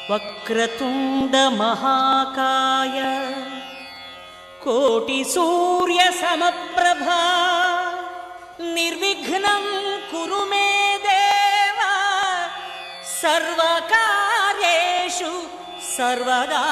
ವಕ್ರತುಂಡ ಮಹಾಕಾಯ ಕೋಟಿ ಸೂರ್ಯ ಸಮಪ್ರಭಾ ನಿರ್ವಿಘ್ನಂ ಕುರು ಮೇ ದೇವ ಸರ್ವಕಾರ್ಯೇಷು ಸರ್ವದಾ.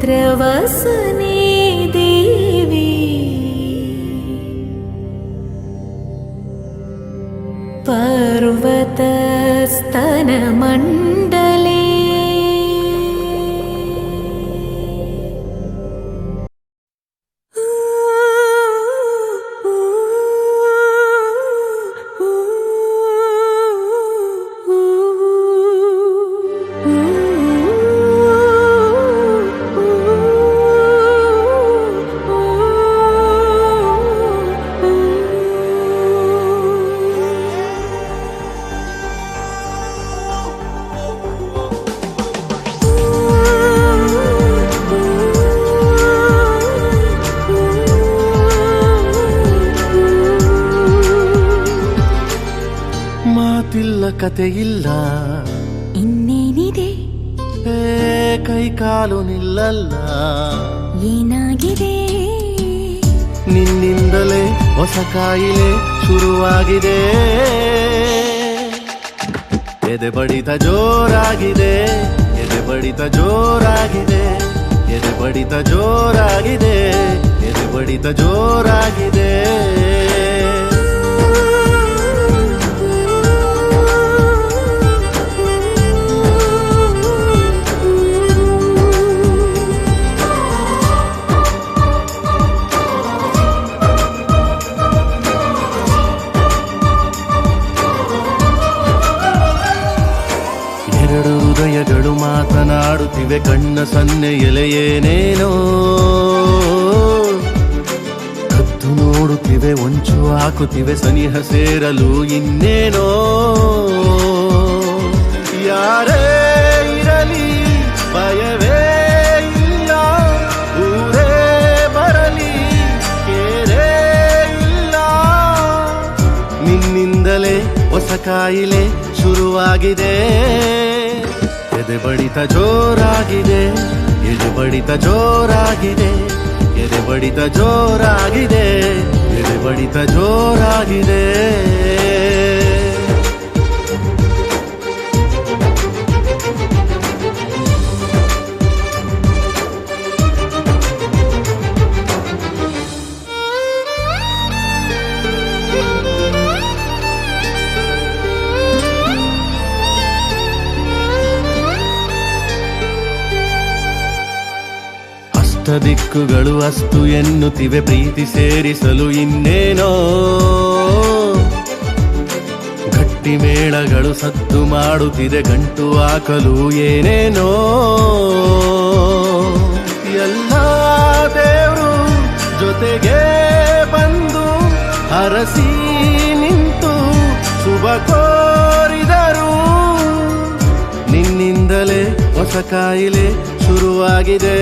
समुद्रवसने देवी पर्वतस्तनमण्डले ಕತೆ ಇಲ್ಲ ಇನ್ನೇನಿದೆ, ಕೈ ಕಾಲು ನಿಲ್ಲಲ್ಲ, ಏನಾಗಿದೆ, ನಿನ್ನಿಂದಲೇ ಹೊಸ ಕಾಯಿಲೆ ಶುರುವಾಗಿದೆ, ಎದೆ ಬಡಿತ ಜೋರಾಗಿದೆ, ಎದೆ ಬಡಿತ ಜೋರಾಗಿದೆ, ಎದೆ ಬಡಿತ ಜೋರಾಗಿದೆ, ಎದೆ ಬಡಿತ ಜೋರಾಗಿದೆ. ಎರಡು ಹೃದಯಗಳು ಮಾತನಾಡುತ್ತಿವೆ, ಕಣ್ಣ ಸನ್ನೆ ಎಲೆಯೇನೇನೋ ಕದ್ದು ನೋಡುತ್ತಿವೆ, ಒಂಚು ಹಾಕುತ್ತಿವೆ, ಸನಿಹ ಸೇರಲು ಇನ್ನೇನೋ. ಯಾರೇ ಇರಲಿ ಭಯವೇ ಇಲ್ಲ, ಊರೇ ಬರಲಿ ಕೇರೇ ಇಲ್ಲ, ನಿನ್ನಿಂದಲೇ ಹೊಸ ಕಾಯಿಲೆ ಶುರುವಾಗಿದೆ, ಎದೆ ಬಡಿತ ಜೋರಾಗಿದೆ, ಎದೆ ಬಡಿತ ಜೋರಾಗಿದೆ, ಎದೆ ಬಡಿತ ಜೋರಾಗಿದೆ, ಎದೆ ಬಡಿತ ಜೋರಾಗಿದೆ. ದಿಕ್ಕುಗಳು ಅಸ್ತು ಎನ್ನುತ್ತಿವೆ, ಪ್ರೀತಿ ಸೇರಿಸಲು ಇನ್ನೇನೋ, ಗಟ್ಟಿ ಮೇಳಗಳು ಸದ್ದು ಮಾಡುತ್ತಿದೆ, ಗಂಟು ಹಾಕಲು ಏನೇನೋ. ಎಲ್ಲ ದೇವರು ಜೊತೆಗೆ ಬಂದು ಹರಸಿ ನಿಂತು ಶುಭ ಕೋರಿದರು, ನಿನ್ನಿಂದಲೇ ಹೊಸ ಕಾಯಿಲೆ ಶುರುವಾಗಿದೆ,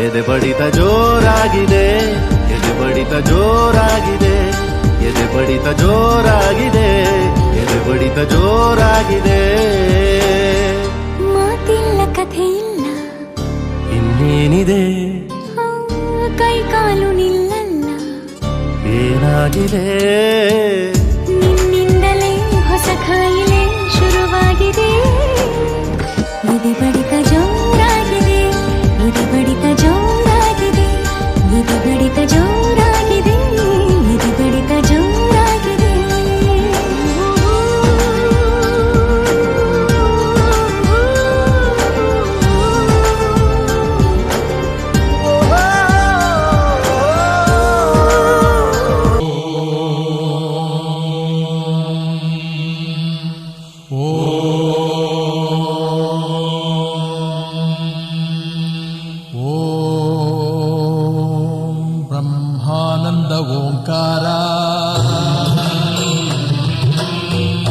ಎದೆ ಬಡಿತ ಜೋರಾಗಿದೆ, ಎದೆ ಬಡಿತ ಜೋರಾಗಿದೆ, ಎದೆ ಬಡಿತ ಜೋರಾಗಿದೆ, ಎದೆ ಬಡಿತ ಜೋರಾಗಿದೆ. ಮಾತಿಲ್ಲ ಕಥೆ ಇಲ್ಲ, ಇನ್ನೇನಿದೆ, ಕೈ ಕಾಲು ನಿಲ್ಲಲ್ಲ, ಏನಾಗಿದೆ, ನಿನ್ನಿಂದಲೇ ಹೊಸ ಕಾಯಿಲೆ ಶುರುವಾಗಿದೆ, ಎದೆ ಬಡಿತ ಜೋರಾಗಿದೆ, ಎದೆ ಬಡಿತ ಜೋರಾಗಿದೆ, ಎದೆ ಬಡಿತ ಜೋರಾಗಿದೆ, ಎದೆ ಬಡಿತ ಜೋರಾಗಿದೆ. ಬ್ರಹ್ಮಾನಂದ ಓಂಕಾರ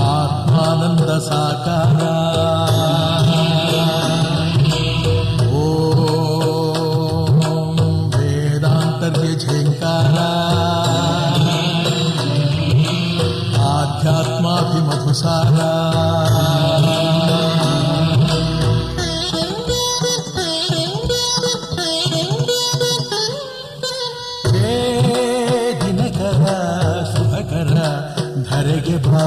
ಆತ್ಮಾನಂದ ಸಾಕಾರ ಓಂ ವೇದಾಂತರ್ಯ ಝೇಂಕಾರ ಆಧ್ಯಾತ್ಮಾಭಿಮಧುಸಾರ ದಿನಕರ ಶುಭಕರ ಧರೆಗೆ ಬಾ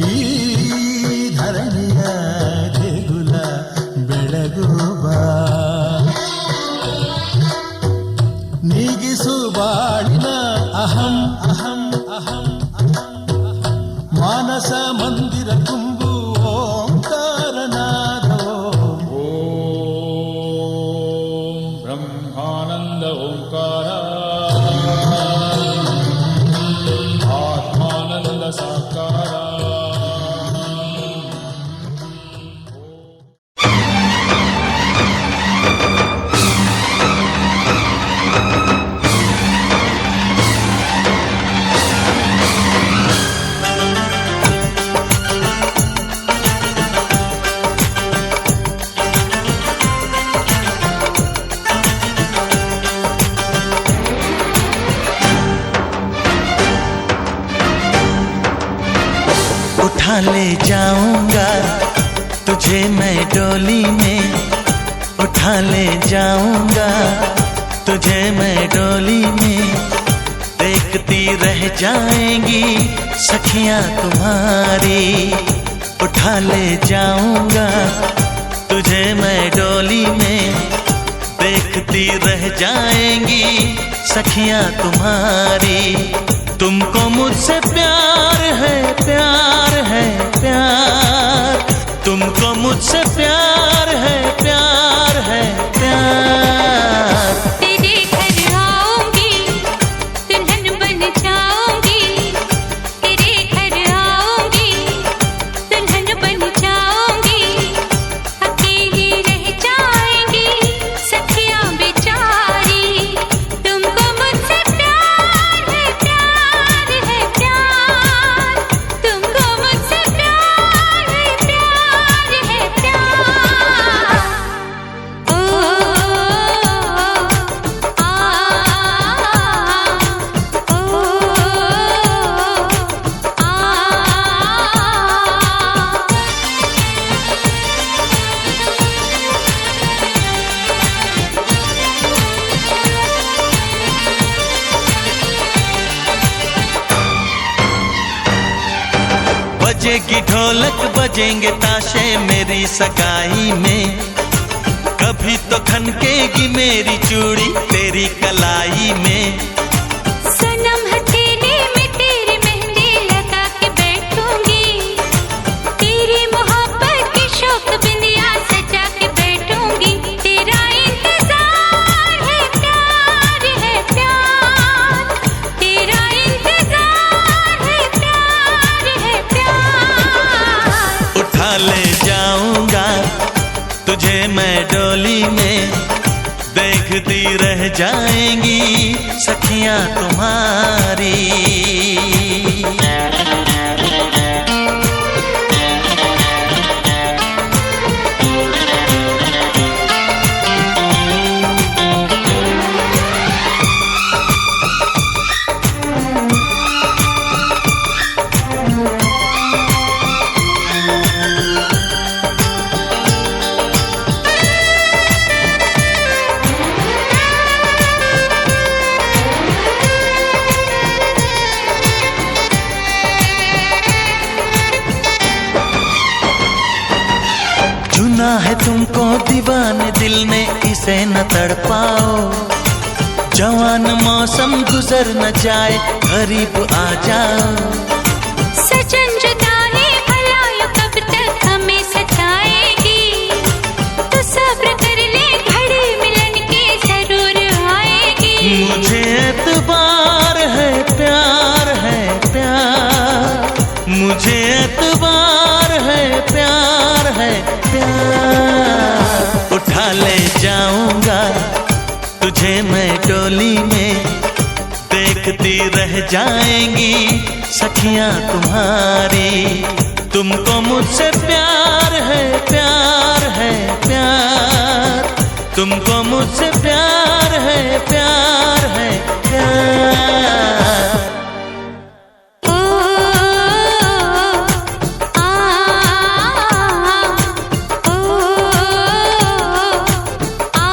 ಈ ಧರಣಿಯ ದೇಗುಲ ಬೆಳಗುವ ನೀಗಿಸು ಬಾಳಿನ ಅಹಂ ಅಹಂ ಅಹಂ ಮಾನಸ ಮಂದಿರ ತುಂಬು ಓಂಕಾರನಾದೋ ಬ್ರಹ್ಮಾನಂದ ಓಂಕಾರ ಆತ್ಮಾನಂದ ಸಾಕಾರ उठा ले जाऊंगा तुझे मैं डोली में, उठा ले जाऊंगा तुझे मैं डोली में, देखती रह जाएंगी सखियां तुम्हारी। उठा ले जाऊंगा तुझे मैं डोली में, देखती रह जाएंगी सखियां तुम्हारी। तुमको मुझसे प्यार है प्यार है प्यार, तुमको मुझसे प्यार है प्यार है प्यार। तेरे घर आऊंगी दुल्हन बन जाऊंगी, तेरे घर आऊंगी दुल्हन बन जाऊंगी, अकेली रह जाएंगी सखियां बेचारी। तुमको मुझसे प्यार है प्यार है प्यार, तुमको मुझसे प्यार है प्यार है प्यार। ओ बजेगी ढोलक बजेंगे ताशे मेरी सगाई में, कभी तो खनकेगी मेरी चूड़ी तेरी कलाई में। सनम हथेली में तेरी मेहंदी लगा के बैठूंगी, तेरी मोहब्बत की शौक बिंदिया सजा के बैठूंगी। तेरा इंतजार है प्यार है प्यार, तेरा इंतजार है प्यार है प्यार। उठा ले जाऊंगा तुझे मैं डोली में, देखती रह जाएंगी सखियां तुम्हारी। चुना है तुमको दीवाने दिल ने इसे न तड़पाओ, जवान मौसम गुजर न जाए करीब आ जाओ। सजन जुदाई भलायो कब तक हमें सताएगी, तो सब्र कर ले घड़ी मिलन की जरूर आएगी। मुझे एतबार है प्यार है प्यार, मुझे एतबार है प्यार है प्यार। उठा ले जाऊंगा तुझे तुझे मैं टोली में देखती रह जाएंगी सखियां तुम्हारी। तुमको मुझसे प्यार है प्यार है प्यार, तुमको मुझसे प्यार है प्यार है प्यार। ओ आ ओ आ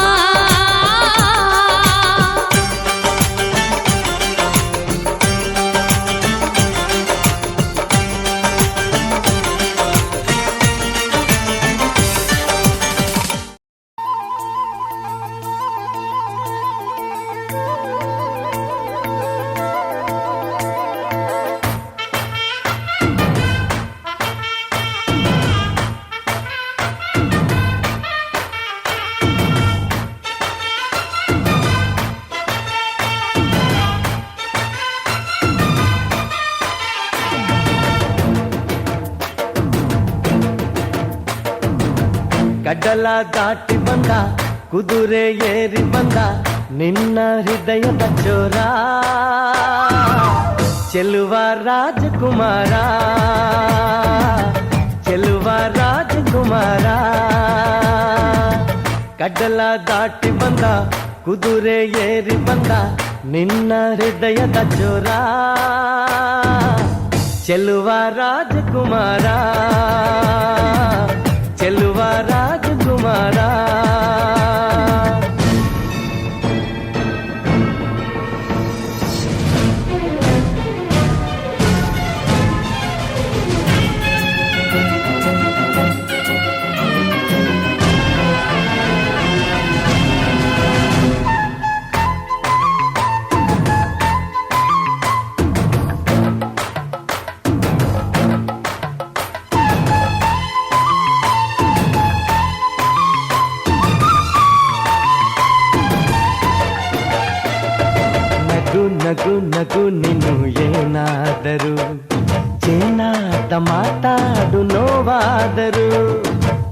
ಕಡಲ ದಾಟಿ ಬಂದ ಕುದುರೆ ಏರಿ ಬಂದ ನಿನ್ನ ಹೃದಯದ ಚೋರ, ಚೆಲುವ ರಾಜಕುಮಾರ ಚೆಲುವ ರಾಜಕುಮಾರ. ಕಡಲ ದಾಟಿ ಬಂದ ಕುದುರೆ ಏರಿ ಬಂದ ನಿನ್ನ ಹೃದಯದ ಚೋರ, ಚೆಲುವ ರಾಜಕುಮಾರ ಚೆಲುವ ರಾಜಕುಮಾರ. ನಗು ನಗು ನೀನು ಏನಾದರೂ, ಚೇನಾದ ಮಾತಾಡು ನೋವಾದರೂ,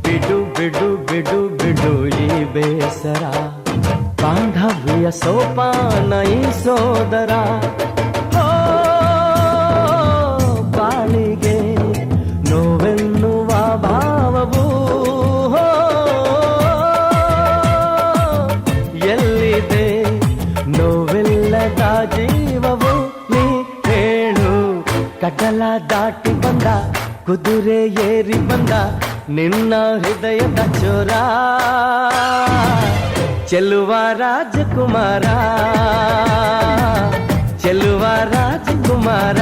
ಬಿಡು ಬಿಡು ಬಿಡು ಬಿಡು ಈ ಬೇಸರ, ಬಾಂಧವ್ಯ ಸೋಪಾನ ಈ ಸೋದರ. ಓ ಬಾಳಿಗೆ ನೋವೆನ್ನುವ ಭಾವವು ಎಲ್ಲಿದೆ, ನೋವೆಲ್ಲದ ಜೀವವು ನೀ ಹೇಳು. ಕಡಲ ದಾಟಿ ಬಂದ ಕುದುರೆ ಏರಿ ಬಂದ ನಿನ್ನ ಹೃದಯದ ಚೋರ, ಚೆಲುವ ರಾಜಕುಮಾರ ಚೆಲುವ ರಾಜಕುಮಾರ.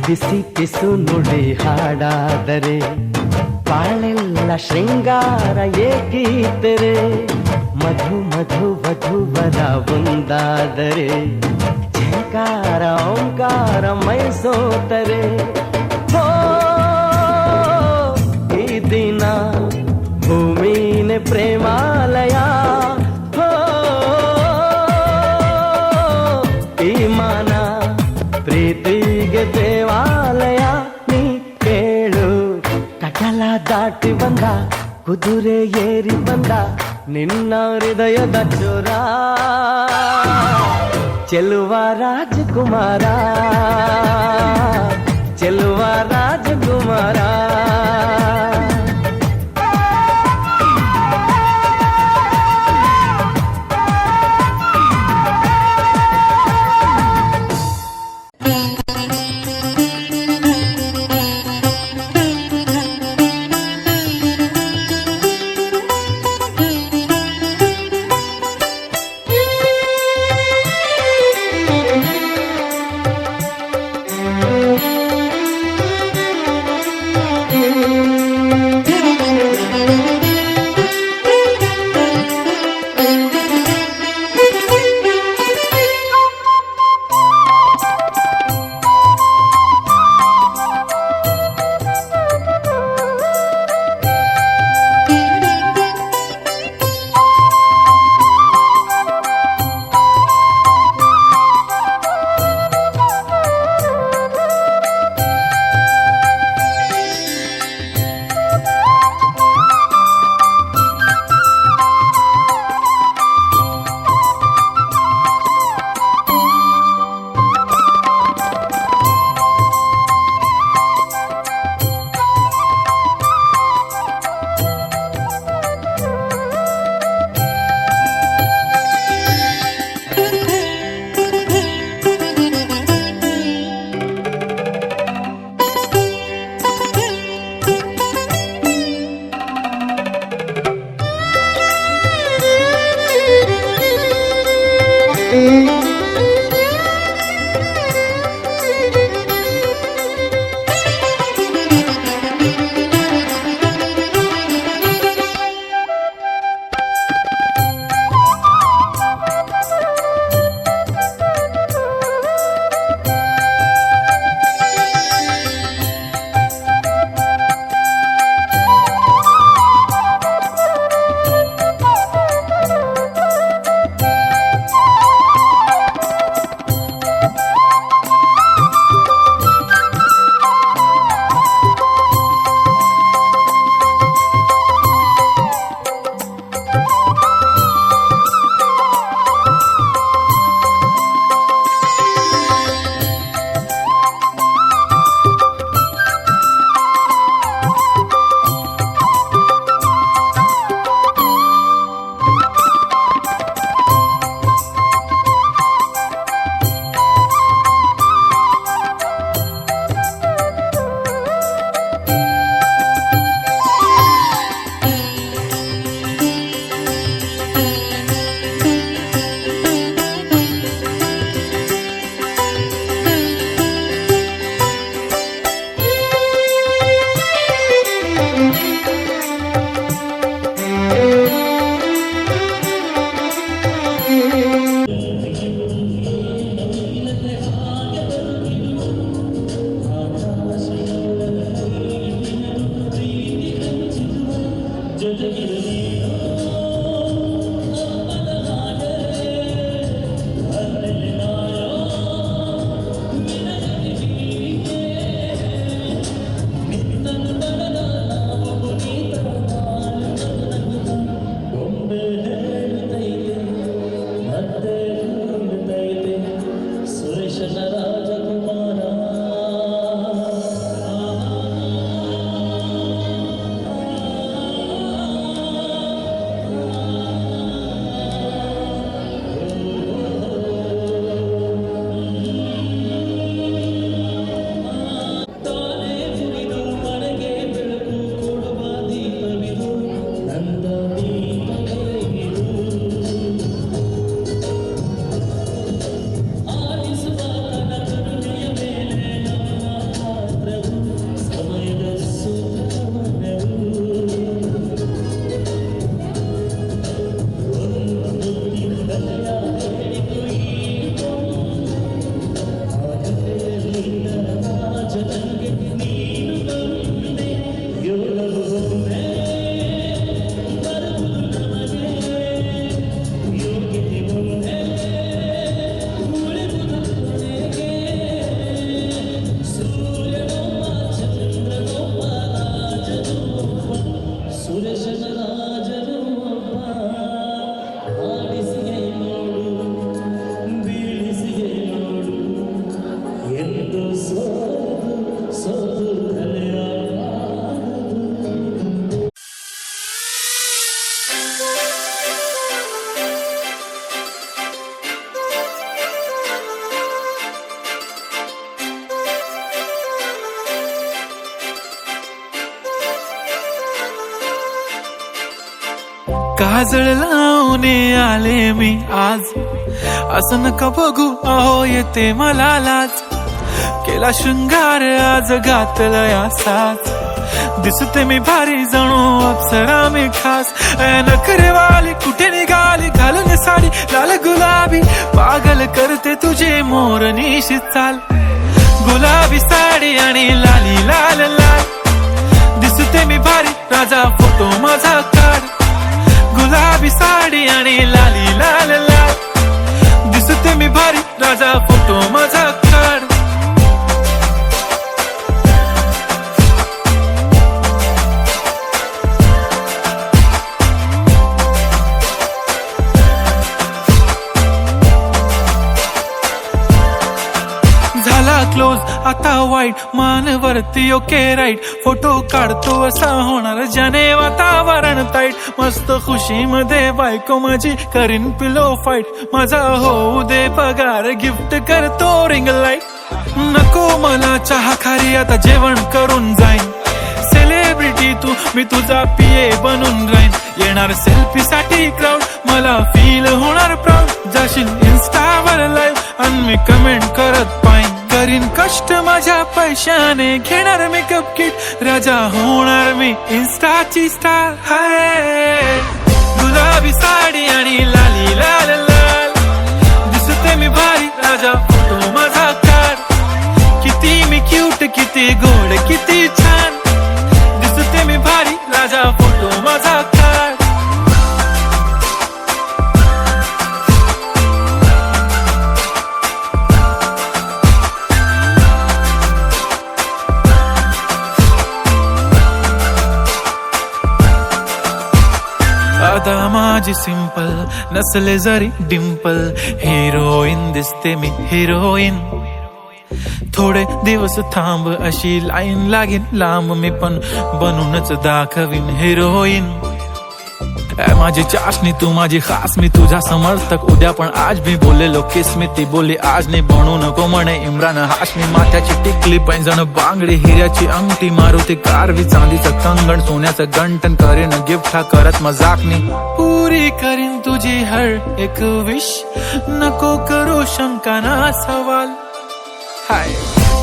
ಬಿಸಿ ಪಿಸು ನುಡಿ ಹಾಡಾದರೆ ಬಾಳೆಲ್ಲ ಶೃಂಗಾರ ಏಕೀತರೆ, ಮಧು ಮಧು ವಧುವರ ಒಂದಾದರೆ ಝಂಕಾರ ಓಂಕಾರ ಮೈ ಸೋತರೆ. ಹೋ ಈ ದಿನ ಭೂಮಿನೇ ಪ್ರೇಮಾಲಯ, ಹೋ ಈ ಮಾನ ಪ್ರೀತಿಗೆ ದೇವಾಲಯ. ನೀ ಕೇಳು ಕಡಲ ದಾಟಿ ಬಂದ ಕುದುರೆ ಏರಿ ಬಂದ ನಿನ್ನ ಹೃದಯದ ಚೋರ, ಚೆಲುವ ರಾಜಕುಮಾರ ಚೆಲುವ ರಾಜಕುಮಾರ. काजळ लावून आले मी आज, असं नका बघू अहो येते मला लाज. केला शृंगार आज घातला या साज, दिसते मी भारी जणू अप्सरा मी खास. नखरेवाली कुठे निघाली घालून साडी लाल गुलाबी, पागल करते तुझे मोरनीशी चाल. गुलाबी साडी आणि लाली लाल लाल, दिसते मी भारी राजा फोटो माझा काढ. गुलाबी साडी आणि लाली लाल लाल, दिसते मी भारी राजा फोटो माझा काढ. झाला क्लोज आता वाईट, मानवरती ओके राईट. फोटो काढतो असा होणार ज्याने वातावरण ताईट. मस्त खुशी मध्ये बायको माझी करीन पिलो फाईट. माझा होऊ दे पगार गिफ्ट करतो रिंग लाईट. नको मला चहा खारी आता जेवण करून जाईन. सेलिब्रिटी तू मी तुझा पिये बनून राहीन. येणार सेल्फी साठी क्राऊड मला फील होणार प्राऊड. जाशील इन्स्टावर लाईव्ह आणि मी कमेंट करत पाईन. करीन कष्ट माझ्या पैशाने घेणार मेकअप किट. राजा होणार मी इन्स्टाची स्टार. हाय गुलाबी साडी आणि लाली लाल लाल, दिसते मी भारी राजा फोटो माझा काढ. किती मी क्यूट किती गोड किती छान, दिसते मी भारी राजा फोटो माझा काढ. अदा माझी सिंपल नसले जरी डिंपल, हिरोईन दिसते मी हिरोईन. थोडे दिवस थांब अशी लाईन लागेल लांब, मी पण बनूनच दाखवीन हिरोईन. माझी चाशनी तू माझी खास, मी तुझा समर्थक उद्या पण आज मी बोललेलो किस मी. ती बोलली आज नाही बनू नको म्हणे इम्रान हाशमी. माथ्याची टिकली पैंजण बांगडी हिऱ्याची अंगठी, मारुती कारवी चांदीचं कंगण सोन्याचं गंटन. करीन गिफ्ट हा करत मजाकनी, पुरी करीन तुझी हर एक विश. नको करू शंका ना सवाल. हाय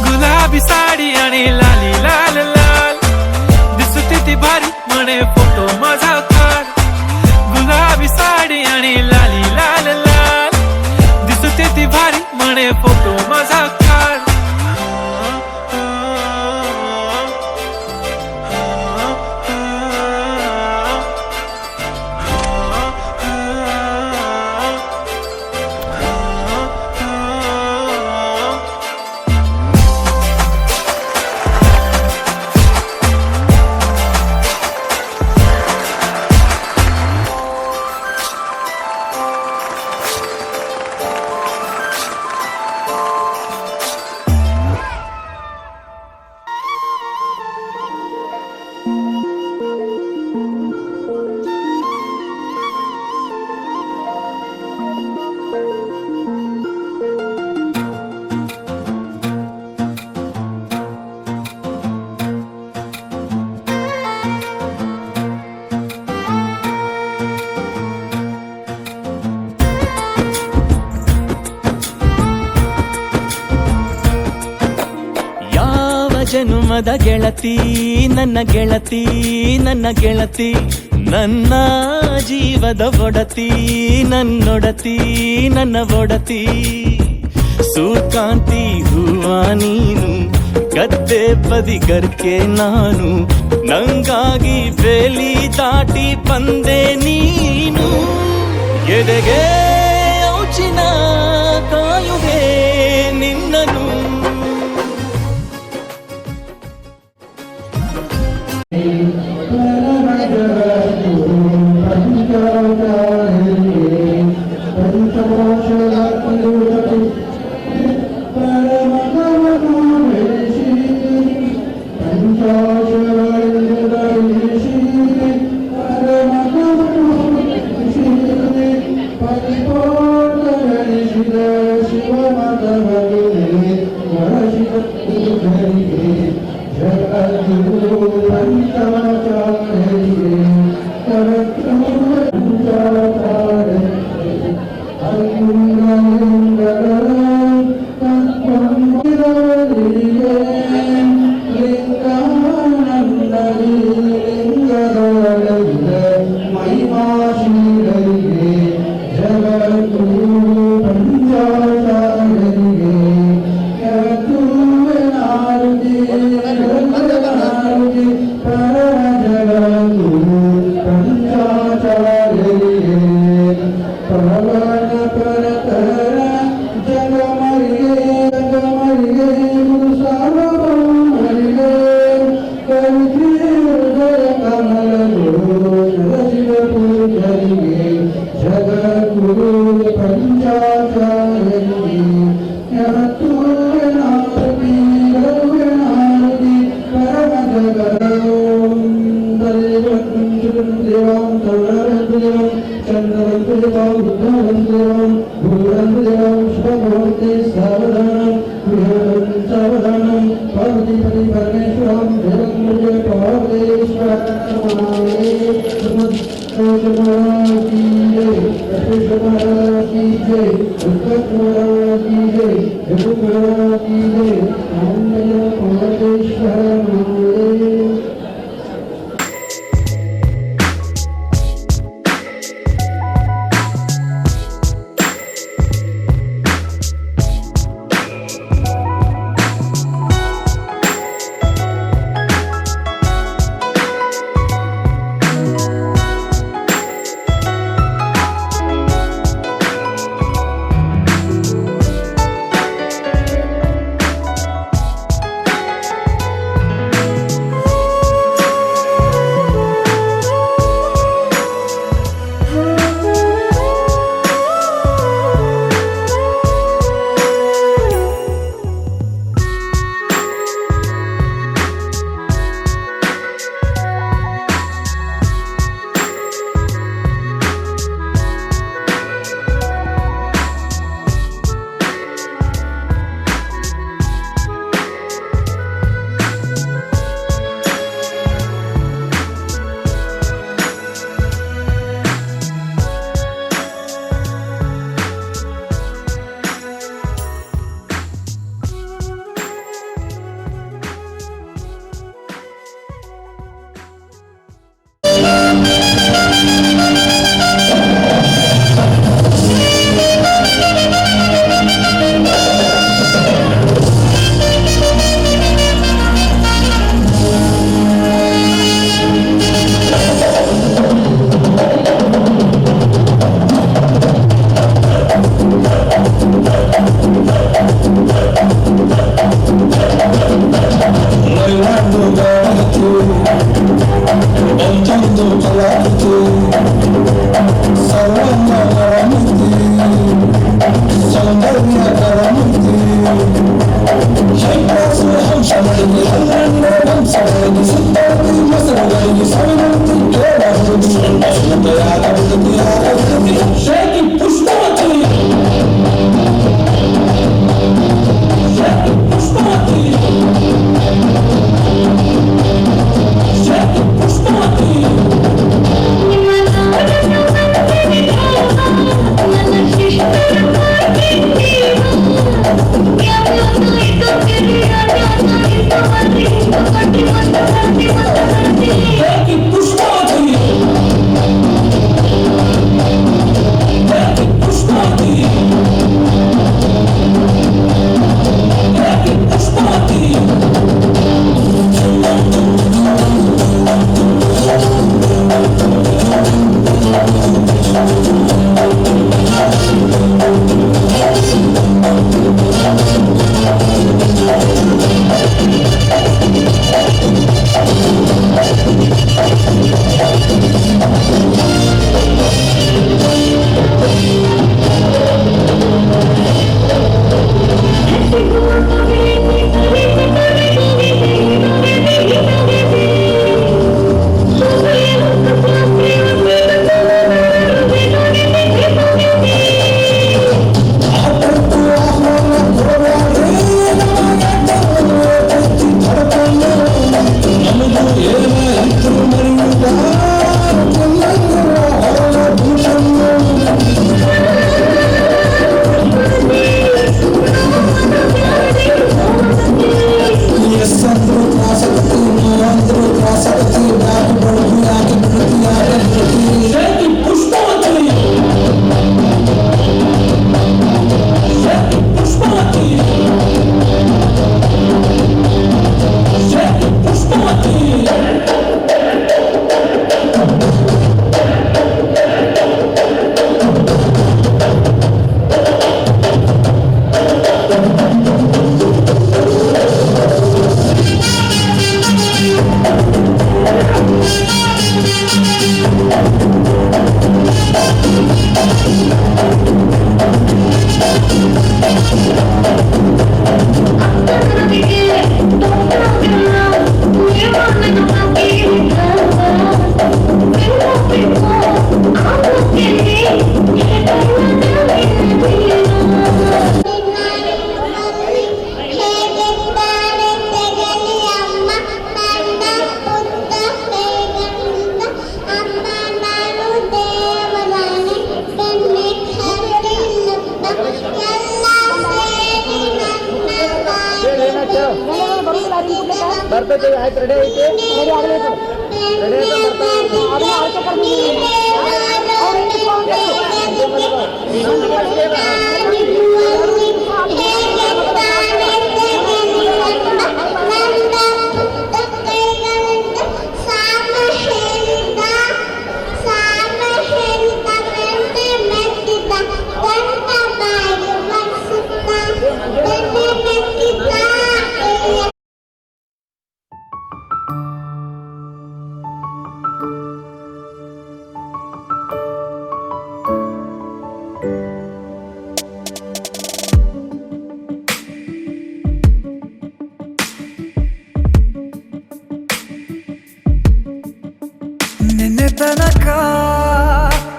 गुलाबी साडी आणि लाली लाल लाल, दिसते ती भारी म्हणे फोटो माझा काढ. गुलाबी साडी आणि लाली लाल लाल, दिसते ती भारी म्हणे फोटो माझा काढ. ಜನುಮದ ಗೆಳತಿ ನನ್ನ ಗೆಳತಿ ನನ್ನ ಗೆಳತಿ, ನನ್ನ ಜೀವದ ಒಡತಿ ನನ್ನೊಡತಿ ನನ್ನ ಒಡತಿ. ಸೂರ್ಕಾಂತಿ ಹೂವ ನೀನು, ಗದ್ದೆ ಬದಿಗರ್ಕೆ ನಾನು, ನಂಗಾಗಿ ಬೇಲಿ ದಾಟಿ ಬಂದೆ ನೀನು. ಎದೆಗೆ ಔಚಿನ ಕಾಯುವೆ ನಿನ್ನನು.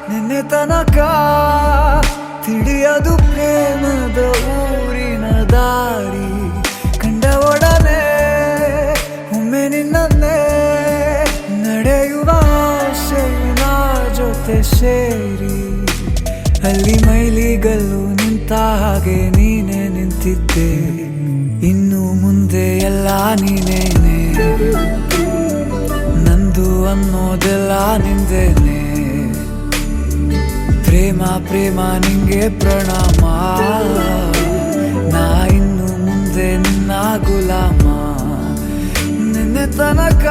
ನಿನ್ನೆ ತನಕ ತಿಳಿಯದು ಪ್ರೇಮದ ಊರಿನ ದಾರಿ ಕಂಡ ಒಡನೆ ಒಮ್ಮೆ ನಿನ್ನೇ ನಡೆಯುವ ಆಸೆಯಿನ ಜೊತೆ ಸೇರಿ ಅಲ್ಲಿ ಮೈಲಿಗಲ್ಲು ನಿಂತ ಹಾಗೆ ನೀನೆ ನಿಂತಿದ್ದೆ ಇನ್ನು ಮುಂದೆ ಎಲ್ಲ ನೀನೇನೆ ನಂದು ಅನ್ನೋದೆಲ್ಲ ನಿಂದೇನೆ ಪ್ರೇಮ ಪ್ರೇಮ ನಿಂಗೆ ಪ್ರಣಾಮ ನಾ ಇನ್ನು ಮುಂದೆ ನಿನ್ನ ಗುಲಾಮ ನಿನ್ನೆ ತನಕ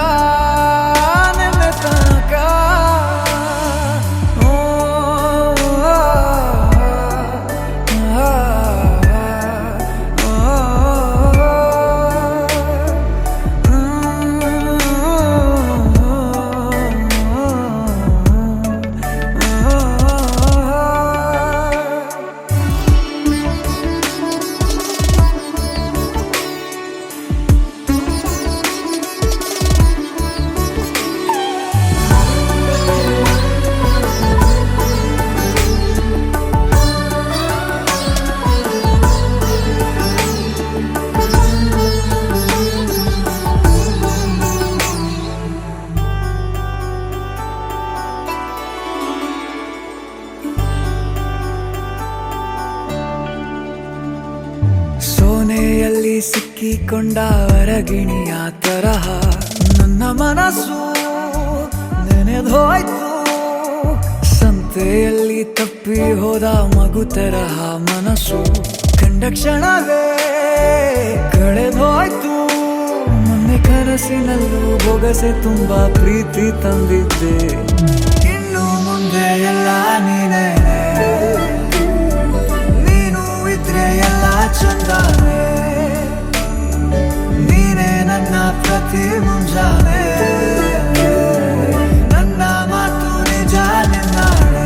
ಸೋನೆಯಲ್ಲಿ ಸಿಕ್ಕಿಕೊಂಡ ಅರಗಿಣಿಯ ತರಹ ನನ್ನ ಮನಸ್ಸು ನೆನೆದೋಯ್ತು ಸಂತೆಯಲ್ಲಿ ತಪ್ಪಿ ಹೋದ ಮಗು ತರಹ ಮನಸ್ಸು ಕಂಡ ಕ್ಷಣವೇ ಕಳೆದೋಯ್ತು ಮೊನ್ನೆ ಕನಸಿನಲ್ಲೂ ಬೊಗಸೆ ತುಂಬಾ ಪ್ರೀತಿ ತಂದಿದ್ದೆ ಇನ್ನು ಮುಂದೆ ಎಲ್ಲ ನೀನೇ ಎಲ್ಲ ಚಂದಾನೆ ನೀನೇ ನನ್ನ ಪ್ರತಿ ಮುಂಜಾನೆ ನನ್ನ ಮಾತು ನಿಜ ನಿನ್ನಾಳೆ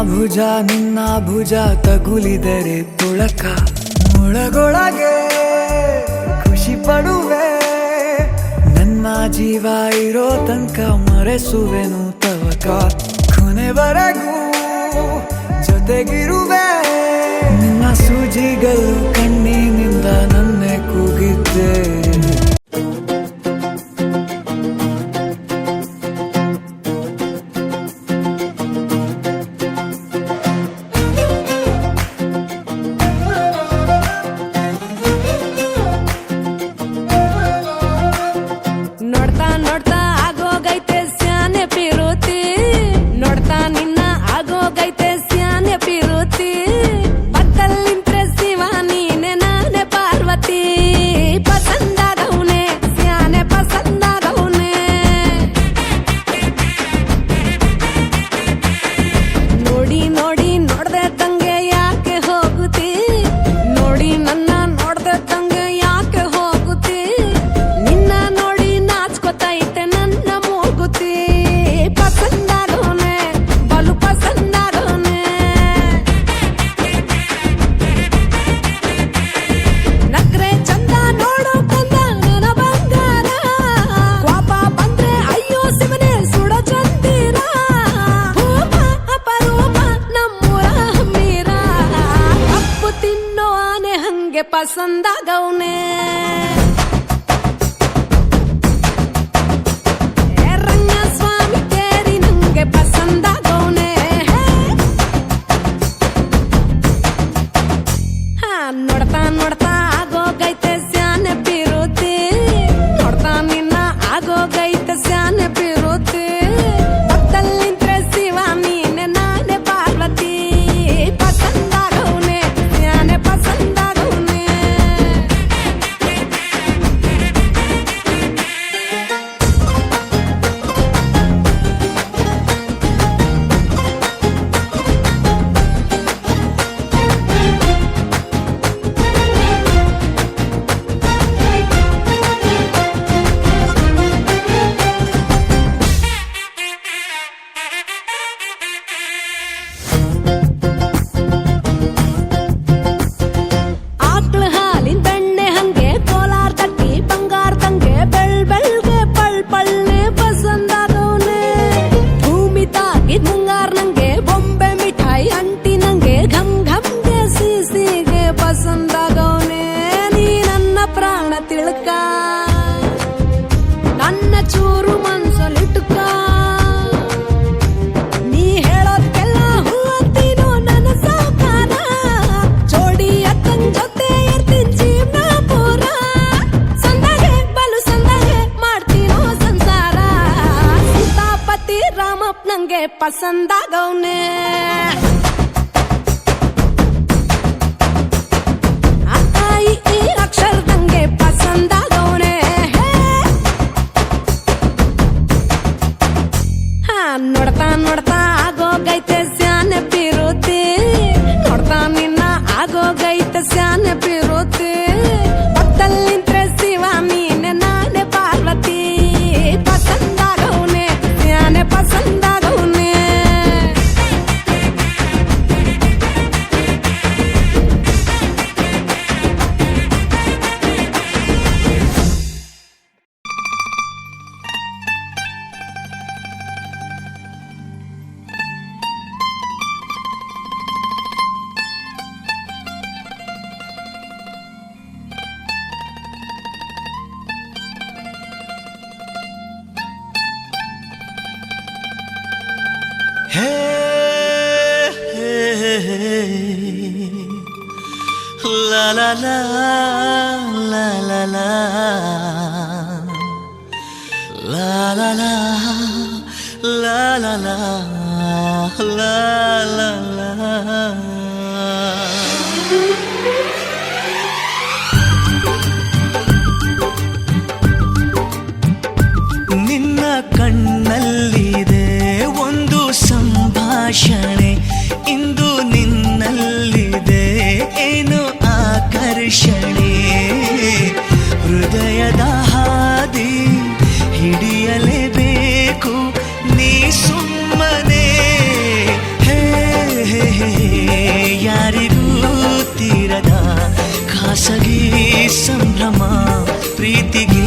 ಭುಜ ನಿನ್ನ ಭುಜ ತಗುಲಿದರೆ ತುಳಕ ಒಳಗೊಳಗೆ ಖುಷಿ ಪಡುವೆ ನನ್ನ ಜೀವ ಇರೋ ತನಕ ಮರೆಸುವೆನು ತವಕ ಕೊನೆವರೆಗೂ ಜೊತೆಗಿರುವೆ ನಿನ್ನ ಸೂಜಿಗಳು ಕಣ್ಣಿನಿಂದ ನನ್ನೆ ಕೂಗಿದ್ದೆ ಪಕ್ಕಲ್ಲಿಂತ್ರೆ ಶಿವ ನೀನೆ ನಾನೇ ಪಾರ್ವತಿ ಪಸಂದಾಗವ್ನೆ ರಂಗಸ್ವಾಮಿ ಕೇರಿ ನಂಗೆ ಪಸಂದಾಗವ್ನೆ ನೋಡ್ತಾ ನೋಡ್ತಾ ಆಗೋಗೈತೆ ಸ್ಯಾನೆ ಬಿರುತಿ ನೋಡ್ತಾ ನಿನ್ನ ಆಗೋಗೈತೆ ಸ್ಯಾನೆ ಬಿರುತಿ ಪಕ್ಕದಲ್ಲಿಂದ್ರೆ ಶಿವ ನೀನೆ ನಾನೇ ಪಾರ್ವತಿ ಪಸಂದಾಗವ್ನೆ ಸ್ಯಾನೆ ಪಸಂದಾಗವ್ನೆ ಆಕ್ಳ ಹಾಲಿನ ಬೆಣ್ಣೆ ಹಂಗೆ ಕೋಲಾರ ತಟ್ಟಿ ಬಂಗಾರದಂಗೆ ಬೆಳ್ಗೆ ಪಳ್ಳೆ ಪಸಂದಾಗವ್ನೆ ಭೂಮಿ ತಾಗಿದ್ ಮುಂಗಾರ ನಂಗೆ ಬೊಂಬೆ ಮಿಠಾಯಿ ಅಂಟಿ ನಂಗೆ ಘಮ್ ಘಮ್ಗೆ ಸಿಸಿಗೆ ಪಸಂದಾಗವ್ನೆ ನೀ ನನ್ನ ಪ್ರಾಣ ತಿಳ್ಕ ನನ್ನ ಚೂರು ಮನ್ಸಲ್ಲಿಟ್ಕ ನೀ ಹೇಳೋದ್ಕೆಲ್ಲ ಹೂ ಅಂತೀನೋ ನನ್ನ ಸಾಕಾರ ಜೋಡಿ ಅಕ್ಕನ್ ಜೊತೆ ಇರ್ತೀನಿ ಜೀವನ ಪೂರ ಸಂದಾಗೆ ಬಲು ಸಂದಾಗೆ ಮಾಡ್ತೀನೋ ಸಂಸಾರ ಸೀತಾಪತಿ ರಾಮಪ್ಪ ನಂಗೆ ಪಸಂದಾಗವ್ನೆ ಈ ಅಕ್ಷರದಂಗೆ ಪಸಂದಾಗವ್ನೆ ನೋಡ್ತಾ ನೋಡ್ತಾ ಆಗೋಗೈತೆ ಸ್ಯಾನೆ ಬಿರುತಿ ನೋಡ್ತಾ ನಿನ್ನ ಆಗೋಗೈತೆ ಸ್ಯಾನೆ ಬಿರುತಿ ಪಕ್ಕದಲ್ಲಿಂದ್ರೆ ಶಿವ ನೀನೆ ನಾನೇ ಪಾರ್ವತಿ ಪಸಂದಾಗವ್ನೆ ಸ್ಯಾನೆ ಪಸಂದಾಗವ್ನೆ ಹೇ ಲಾ ಲಾ ಲಾ ಲಾ ಲಾ ಲಾ ಲಾ ಲಾ ಲಾ ಲಾ ಲಾ ಲಾ ಲಾ ಲಾ ನಿನ್ನ ಕಣ್ಣಲ್ಲಿದೆ ಒಂದು ಸಂಭಾಷಣೆ ಇಂದು ನಿನ್ನಲ್ಲಿದೆ ಏನು ಆಕರ್ಷಣೆ ಹೃದಯದ ಹಾದಿ ಹಿಡಿಯಲೇಬೇಕು ನೀ ಸುಮ್ಮನೆ ಹೇ ಯಾರಿಗೂ ತೀರದ ಖಾಸಗಿ ಸಂಭ್ರಮ ಪ್ರೀತಿಗೆ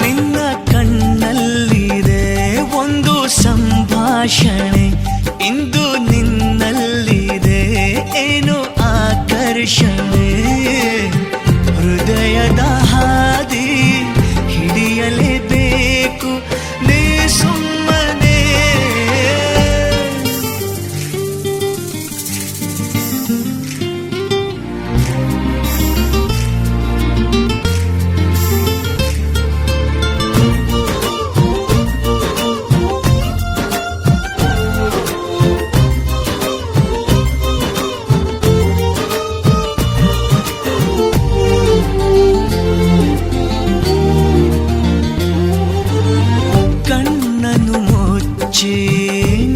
ನಿನ್ನ ಕಣ್ಣಲ್ಲಿದೆ ಒಂದು ಸಂಭಾಷಣೆ ಇಂದು ನಿನ್ನಲ್ಲಿದೆ ಏನು ಆಕರ್ಷಣೆ ಹೃದಯದ ಹಾದಿ ಹಿಡಿಯಲೇಬೇಕು ನೀ ಸುಮ್ಮನೆ ಕಣ್ಣನ್ನು ಮುಚ್ಚಿ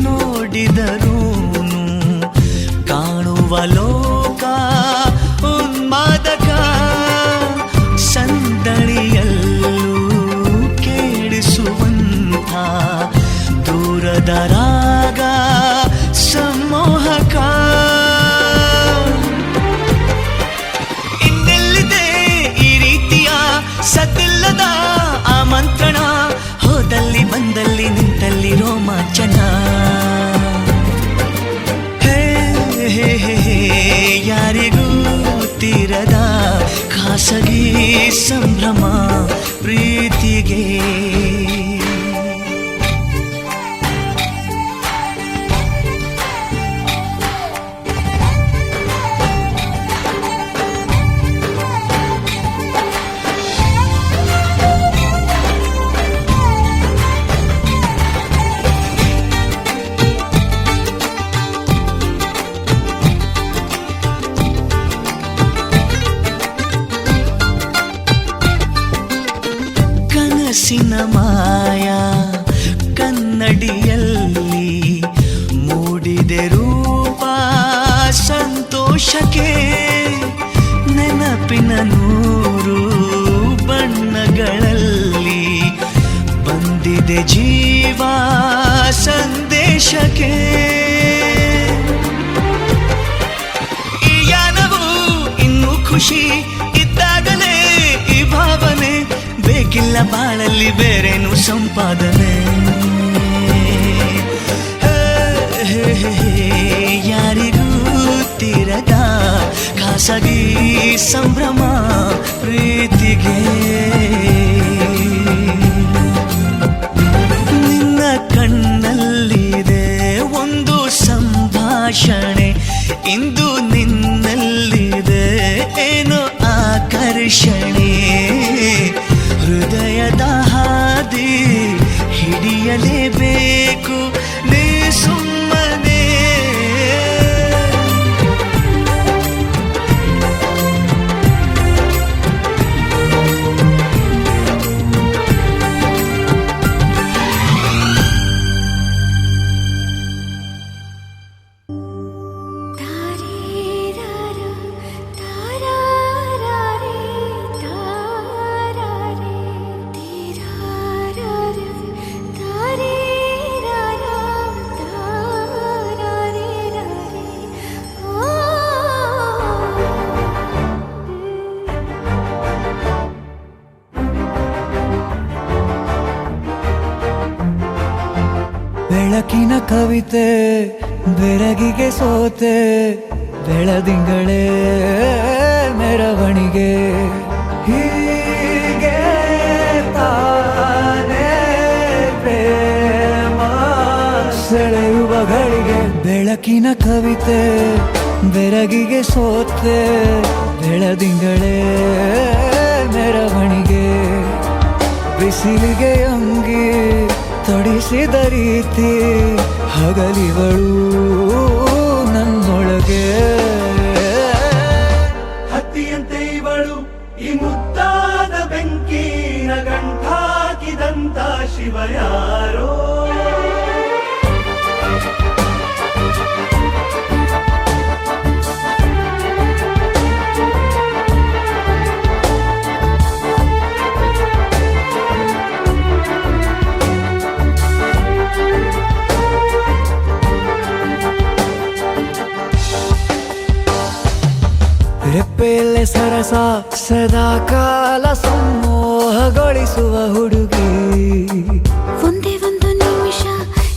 ನೋಡಿದರೂನು ಕಾಣುವ ಲೋಕ ಉನ್ಮಾದಕ ಸಂದಣಿಯಲ್ಲೂ ಕೇಳಿಸುವಂಥ ದೂರದ ರಾಗ ಸಮೋಹಕ ಇನ್ನೆಲ್ಲಿದೆ ಈ ರೀತಿಯ ಸತಿಲ್ಲದ ಆಮಂತ್ರಣ ಹೋದಲ್ಲಿ ಬಂದಲ್ಲಿ ನಿಂತಲ್ಲಿ ರೋಮಾಂಚನ ಹೇ ಖಾಸಗಿ ಸಂಭ್ರಮ ಪ್ರೀತಿಗೆ. ಕನಸಿನ ಮಾಯಾ ಕನ್ನಡಿಯಲ್ಲಿ ಮೂಡಿದೆ ರೂಪ ಸಂತೋಷಕ್ಕೆ. ನೆನಪಿನ ನೂರು ಬಣ್ಣಗಳಲ್ಲಿ ಬಂದಿದೆ ಜೀವ ಸಂದೇಶಕ್ಕೆ. ಈ ಯಾನವು ಇನ್ನೂ ಖುಷಿ ಇದ್ದಾಗಲೇ ಈ ಭಾವನೆ, ಬೇಕಿಲ್ಲ ಬಾಳಲ್ಲಿ ಬೇರೇನು ಸಂಪಾದನೆ. ಯಾರಿಗೂ ತೀರದ ಖಾಸಗಿ ಸಂಭ್ರಮ ಪ್ರೀತಿಗೆ. ನಿನ್ನ ಕಣ್ಣಲ್ಲಿದೆ ಒಂದು ಸಂಭಾಷಣೆ, ಇಂದು ನಿನ್ನಲ್ಲಿದೆ ಏನೋ ಆಕರ್ಷಣೆ. ಹೃದಯದ ಹಾದಿ ಹಿಡಿಯಲೇಬೇಕು ನೀ ಸುಮ್ಮನೆ. ಬೆಳಕಿನ ಕವಿತೆ ಬೆರಗಿಗೆ ಸೋತೆ, ಬೆಳದಿಂಗಳೇ ಮೆರವಣಿಗೆ. ಹೀಗೆ ತಾನೇ ಪ್ರೇಮ ಸೆಳೆಯುವ ಗಳಿಗೆ. ಬೆಳಕಿನ ಕವಿತೆ ಬೆರಗಿಗೆ ಸೋತೆ, ಬೆಳದಿಂಗಳೇ ಮೆರವಣಿಗೆ. ಬಿಸಿಲಿಗೆ ಅಂಗಿ ತೊಡಿಸಿದ ರೀತಿ ಹಗಲಿಗಳು ನನ್ನೊಳಗೆ. ಹತ್ತಿಯಂತೆ ಇವಳು ಈ ಮುದ್ದಾದ ಬೆಂಕಿನ ಗಂಟಾಕಿದಂತ ಶಿವ ಯಾರೋ. ರೆಪ್ಪೆಯಲ್ಲೇ ಸರಸ ಸದಾ ಕಾಲ ಸಂಮೋಹಗೊಳಿಸುವ ಹುಡುಗಿ. ಒಂದೇ ಒಂದು ನಿಮಿಷ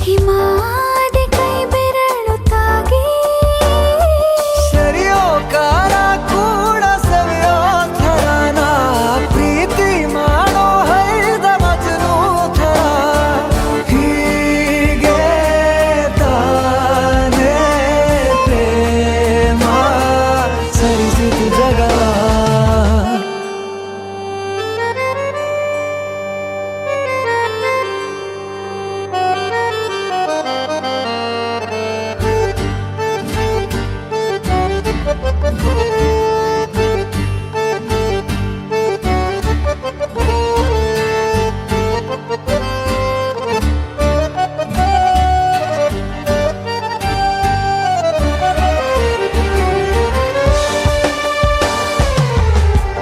ಹಿಮಾದಿ ಕೈ ಬೆರಳು ತಾಗಿ. ಸರಿಯೋ ಕಾರ ಕೂಡ ಸವಿಯೋ ಥರನ ಪ್ರೀತಿ ಮಾಡೋ ಹೈದ ಮಜನು ಥರ. ಹೀಗೆ ತಾನೇ ಪ್ರೇಮ ಸರಿಸಿತು ಜಗವ.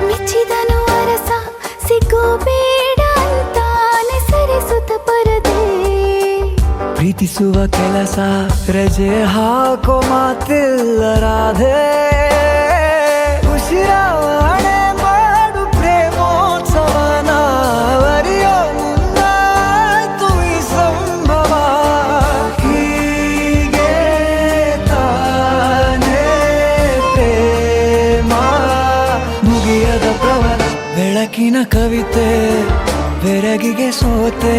ಮೆಚ್ಚಿದನು ಅರಸ ಸಿಗೋ ಬೇಡ ಅಂತಾನೆ ಸರಿಸುತ್ತ ಪರದೆ. ಪ್ರೀತಿಸುವ ಕೆಲಸ ರಜೆ ಹಾಕೋ ಮಾತಿಲ್ಲ ರಾಧೆ. ಉಸಿರಾವಣೆ ಮಾಡು ಪ್ರೇಮೋತ್ಸವನ ಅರಿಯೋ ಮುಂದಾಯ್ತು ಈ ಸಂಭವ. ಹೀಗೆ ತಾನೇ ಪ್ರೇಮ ಮುಗಿಯದ ಬೆಳಕಿನ ಕವಿತೆ ಬೆರಗಿಗೆ ಸೋತೆ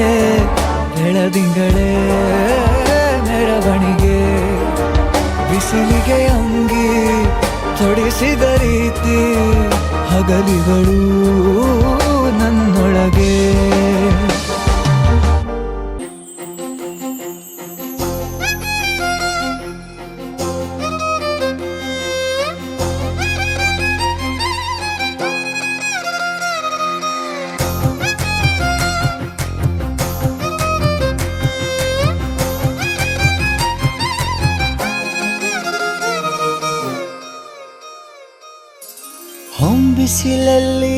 ಬೆಳದಿಂಗಳೇ ಮೆರವಣಿಗೆ ಬಿಸಿಲಿಗೆ ಅಂಗಿ ತೊಡಿಸಿದ ರೀತಿ ಹಗಲಿಗಳು ನನ್ನೊಳಗೆ ಹೊಂಬಿಸಿಲಲ್ಲಿ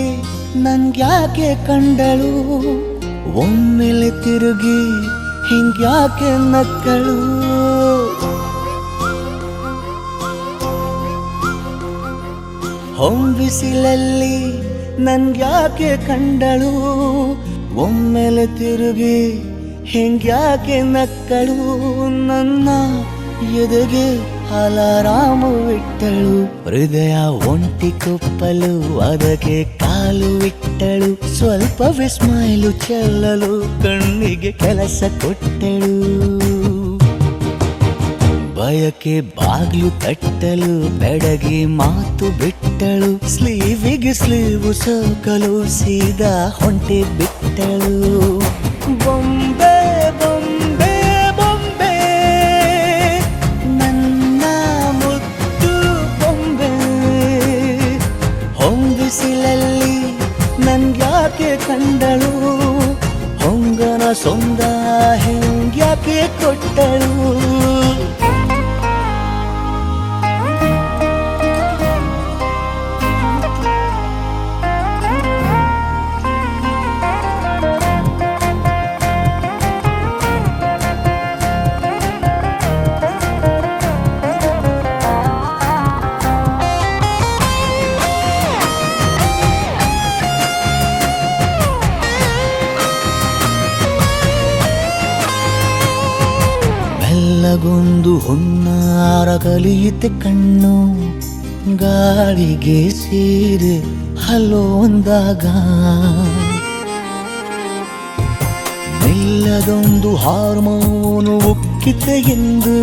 ನನ್ಗ್ಯಾಕೆ ಕಂಡಳು ಒಮ್ಮೆಲೆ ತಿರುಗಿ ಹಿಂಗ್ಯಾಕೆ ನಕ್ಕಳು ಹೊಂಬಿಸಿಲಲ್ಲಿ ನನ್ಗ್ಯಾಕೆ ಕಂಡಳು ಒಮ್ಮೆಲೆ ತಿರುಗಿ ಹಿಂಗ್ಯಾಕೆ ನಕ್ಕಳು ನನ್ನ ಎದೆಗೆ ಅಲಾರಾಮು ಇಟ್ಟಳು ಹೃದಯ ಒಂಟಿ ಕೊಪ್ಪಲು ಅದಕ್ಕೆ ಕಾಲು ಇಟ್ಟಳು ಸ್ವಲ್ಪವೇ ಸ್ಮೈಲು ಚೆಲ್ಲಲು ಕಣ್ಣಿಗೆ ಕೆಲಸ ಕೊಟ್ಟಳು ಬಯಕೆ ಬಾಗ್ಲು ತಟ್ಟಲು ಬೆಡಗಿ ಮಾತು ಬಿಟ್ಟಳು ಸ್ಲೀವಿಗೆ ಸ್ಲೀವು ಸೋಕಲು ಸೀದಾ ಹೊಂಟೆ ಬಿಟ್ಟಳು ಬೊಂಬೆ ಬೊಂಬೆ ಬೊಂಬೆ ನನ್ನ ಮುದ್ದು ಬೊಂಬೆ ಹೊಂಬಿಸಿಲಲ್ಲಿ ನನ್ಗ್ಯಾಕೆ ಕಂಡಳು ಹೊಂಗನ ಸೊಂದ ಹೆಂಗ್ಯಾಕೆ ಕೊಟ್ಟಳು ಗೊಂದು ಹೊನ್ನಾರ ಕಲಿಯುತ್ತೆ ಕಣ್ಣು ಗಾಳಿಗೆ ಸೀರೆ ಹಲೋ ಅಂದಾಗ ಮೆಲ್ಲದೊಂದು ಹಾರ್ಮೋನು ಉಕ್ಕಿತೆ ಎಂದು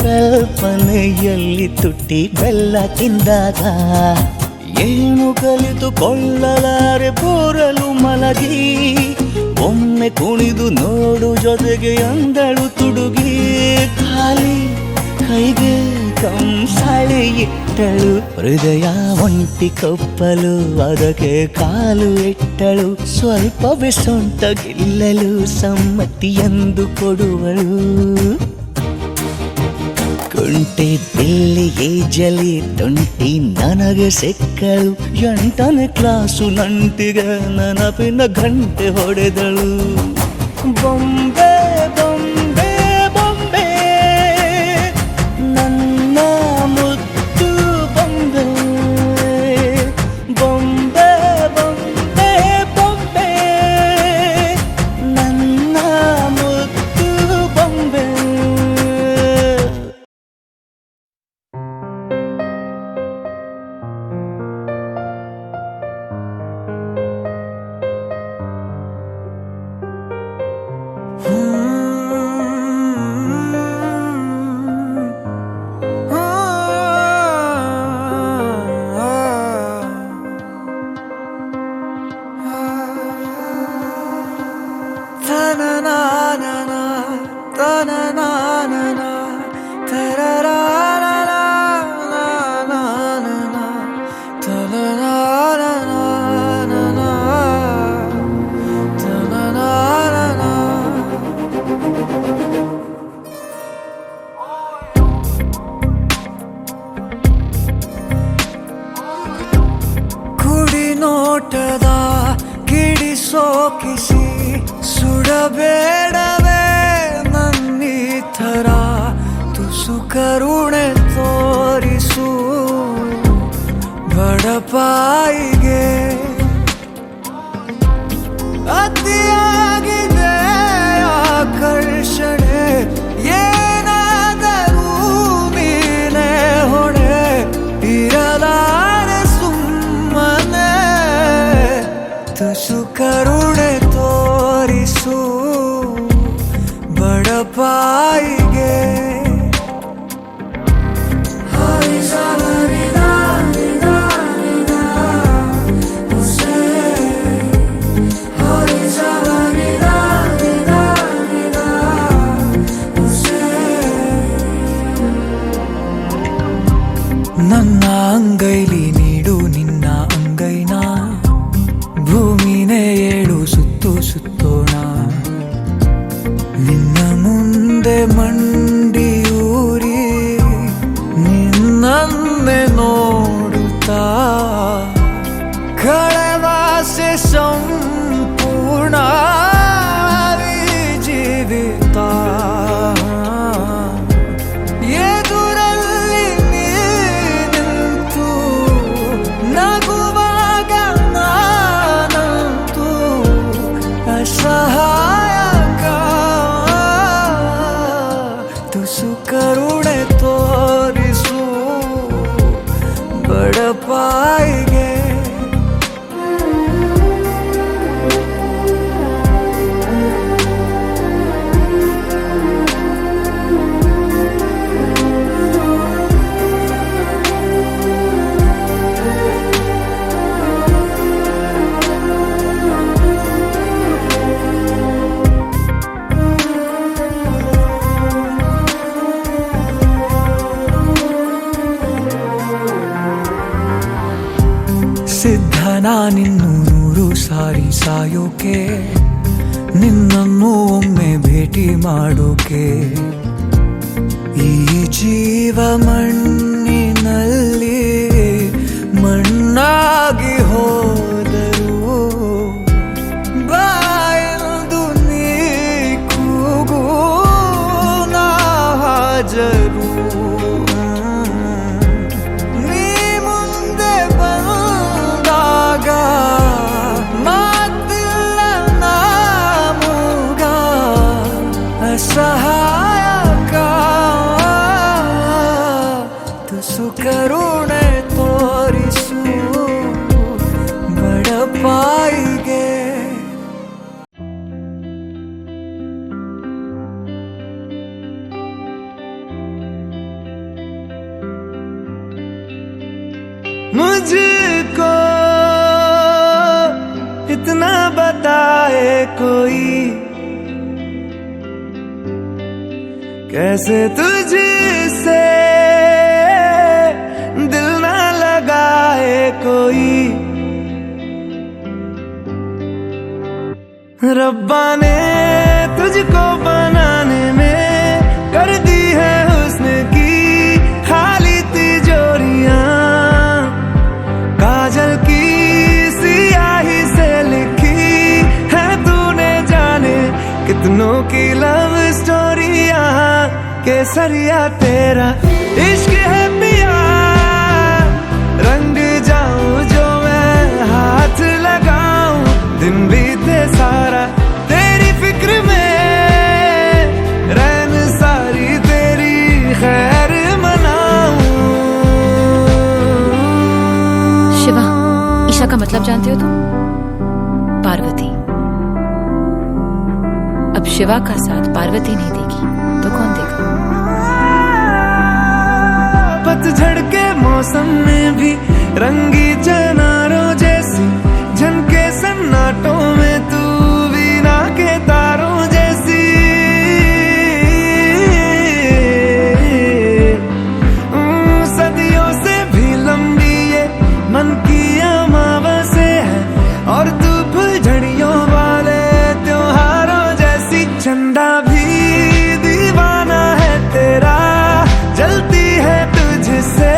ಕಲ್ಪನೆಯಲ್ಲಿ ತುಟ್ಟಿ ಬೆಲ್ಲ ತಿಂದಾಗ ಏನು ಕಲಿತುಕೊಳ್ಳಲಾರೆ ಬೋರಲು ಮಲಗಿ ಒಮ್ಮೆ ಕುಣಿದು ನೋಡು ಜೊತೆಗೆ ಅಂದಳು ತುಡುಗಿ ಖಾಲಿ ಕೈಗೆ ಕಂಸಾಳೆ ಇಟ್ಟಳು ಹೃದಯ ಒಂಟಿ ಕೊಪ್ಪಲು ಅದಕ್ಕೆ ಕಾಲು ಇಟ್ಟಳು ಸ್ವಲ್ಪವೇ ಸೊಂಟ ಗೆಲ್ಲಲು ಸಮ್ಮತಿ ಎಂದು ಕೊಡುವಳು ಕುಂಟೆ ಬಿಲ್ಲಿ ಏಜಲಿ ತುಂಟಿ ನನಗೆ ಸಿಕ್ಕಳು 8ನೇ ಕ್ಲಾಸು ನಂಟಿಗೆ ನೆನಪಿನ ಗಂಟೆ ಹೊಡೆದಳು ಬೊಂಬೆ ಬೊಂಬೆ ಬೊಂಬೆ ನನ್ನ ಮುದ್ದು ಬೊಂಬೆ ಬೊಂಬೆ ಬೊಂಬೆ ಬೊಂಬೆ ನನ್ನ ಮುದ್ದು ಬೊಂಬೆ ಕುಡಿ ನೋಟದ ಕಿಡಿ ಸೋಕಿಸಿ ಸುಡಬೇಡವೇ ನನ್ನೀ ಥರ ತುಸು ಕರುಣೆ ತೋರಿಸು ಬಡಪಾಯಿಗೆ ಅತಿಯಾಗಿದೆ ಆಕರ್ಷಣೆ ಏನಾದರೂ ನೀನೇ ಹೊಣೆ ಇರಲಾರೆ ಸುಮ್ಮನೆ ಅಂಗೈಲಿ ನೀಡು ನಿನ್ನ ಅಂಗೈನ ಭೂಮಿನೇ ಏಳು ಸುತ್ತು ಸುತ್ತೋಣ ನಿನ್ನ ಮುಂದೆ ಮಂಡಿಯೂರಿ ನಿನ್ನನ್ನೇ ನೋಡುತ್ತಾ ಕಳೆವಾಸೆ ಸಂಪೂರ್ಣ ಜೀವಿತ ಎದುರಲ್ಲಿ ನೀ ನಿಂತು ನಗುವಾಗ ನಾನಂತೂ ಅಸಹಾಯಕ ತುಸು ಕರುಣೆ ತೋರಿಸು ಬಡಪಾಯಿಗೆ ನಾನಿನ್ನು 100 ಸಾರಿ ಸಾಯೋಕೆ ನಿನ್ನನ್ನು ಒಮ್ಮೆ ಭೇಟಿ ಮಾಡೋಕೆ ಈ ಜೀವ ಮಣ್ಣಿನಲ್ಲಿ ಮಣ್ಣಾಗಿ ಹೋದರು ಬಾಯದು ನೀ ಕೂಗು ನಾ ಹಾಜರು ಸಹಾಯಕ ತುಸು ಕರುಣೆ ತೋರಿಸು ಬಡಪಾಯಿಗೆ मुझको इतना बताए कोई कैसे तुझसे दिल ना लगाए कोई रब्बा ने तुझको बनाने में कर दी है हुस्न की खाली तिजोरियां काजल की सियाही से लिखी है तूने जाने कितनों की लव स्टोरियां केसरिया तेरा इश्क है पिया रंग जाऊं जो मैं हाथ लगाऊं दिन बीते सारा तेरी फिक्र में रैन सारी तेरी खैर मनाऊं। शिवा, ईशा का मतलब जानते हो तुम? पार्वती। अब शिवा का साथ पार्वती नहीं देगी तो कौन देगा? पतझड़ के मौसम में भी रंगी चनारों जैसी झनके सन्नाटों में तू वीणा के तारों जैसी सदियों से भी लंबी ये मन की अमावस्या है और तू फुलझड़ियों वाले त्योहारों जैसी चंदा भी दीवाना है तेरा जलती है तुझसे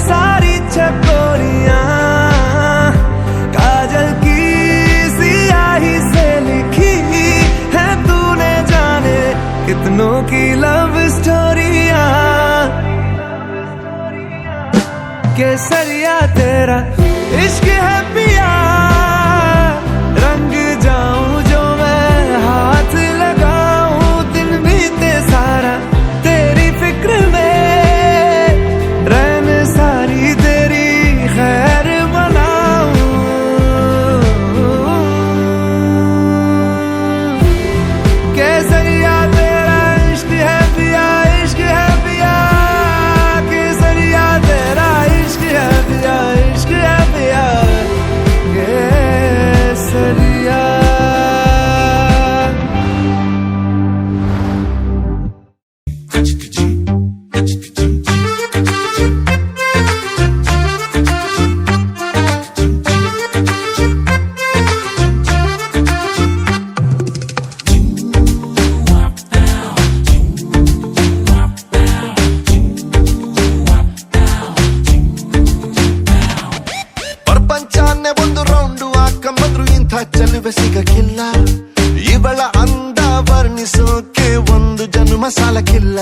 सारी चकोरियां काजल की सियाही से लिखी है तूने जाने कितनों की लव स्टोरियां केसरिया तेरा इश्क है पिया रंग जाऊं जो मैं हाथ लगाऊं दिन बीते सारा तेरी फिक्र में रैन सारी तेरी खैर मनाऊं। केसरिया तेरा इश्क है पिया केसरिया तेरा इश्क है पिया ಮದುವೆ ಸಿಗಕ್ಕಿಲ್ಲ, ಇವಳ ಅಂದ ವರ್ಣಿಸೋಕೆ ಒಂದು ಜನ್ಮ ಸಾಲಕ್ಕಿಲ್ಲ.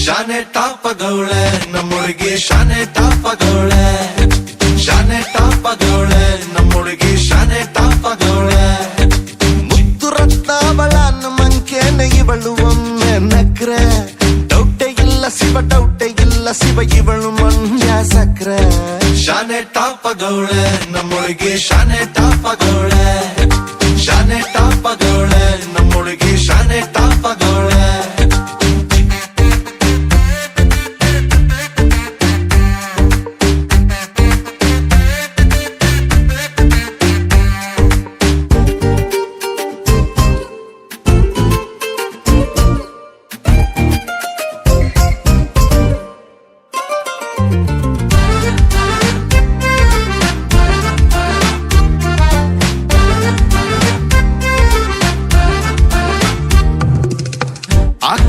ಶಾನೆ ಟಾಪಗೌಳೆ ನಮ್ಮೊಳಗೆ, ಶಾನೆ ಟಾಪಗೌಳೆ, ಶಾನೆ ಟಾಪಗೌಳೆ ನಮ್ಮೊಳಗೆ, ಶಾನೆ ಟಾಪಗೌಳೆ. ಮುದ್ದು ರತ್ನ ಅವಳ ಮಂಕೇನೆ ಇವಳು ಒಮ್ಮೆ ನಕ್ರೆ, ಡೌಟೆ ಇಲ್ಲ ಶಿವ, ಡೌಟೆ ಇಲ್ಲ ಶಿವ, ಇವಳು ಮಂಡ್ಯ ಸಕ್ರೆ. ಶಾನೆ ಟಾಪಗೌಳೆ ನಮ್ಮೊಳಗೆ, ಶಾನೆ ಟಾಪಗೌಳೆ, ಶಾನೆ ಟಾಪಗೌಳೆ ನಮ್ಮೊಳಗೆ, ಶಾನೆ ಟಾಪಗೌಳೆ.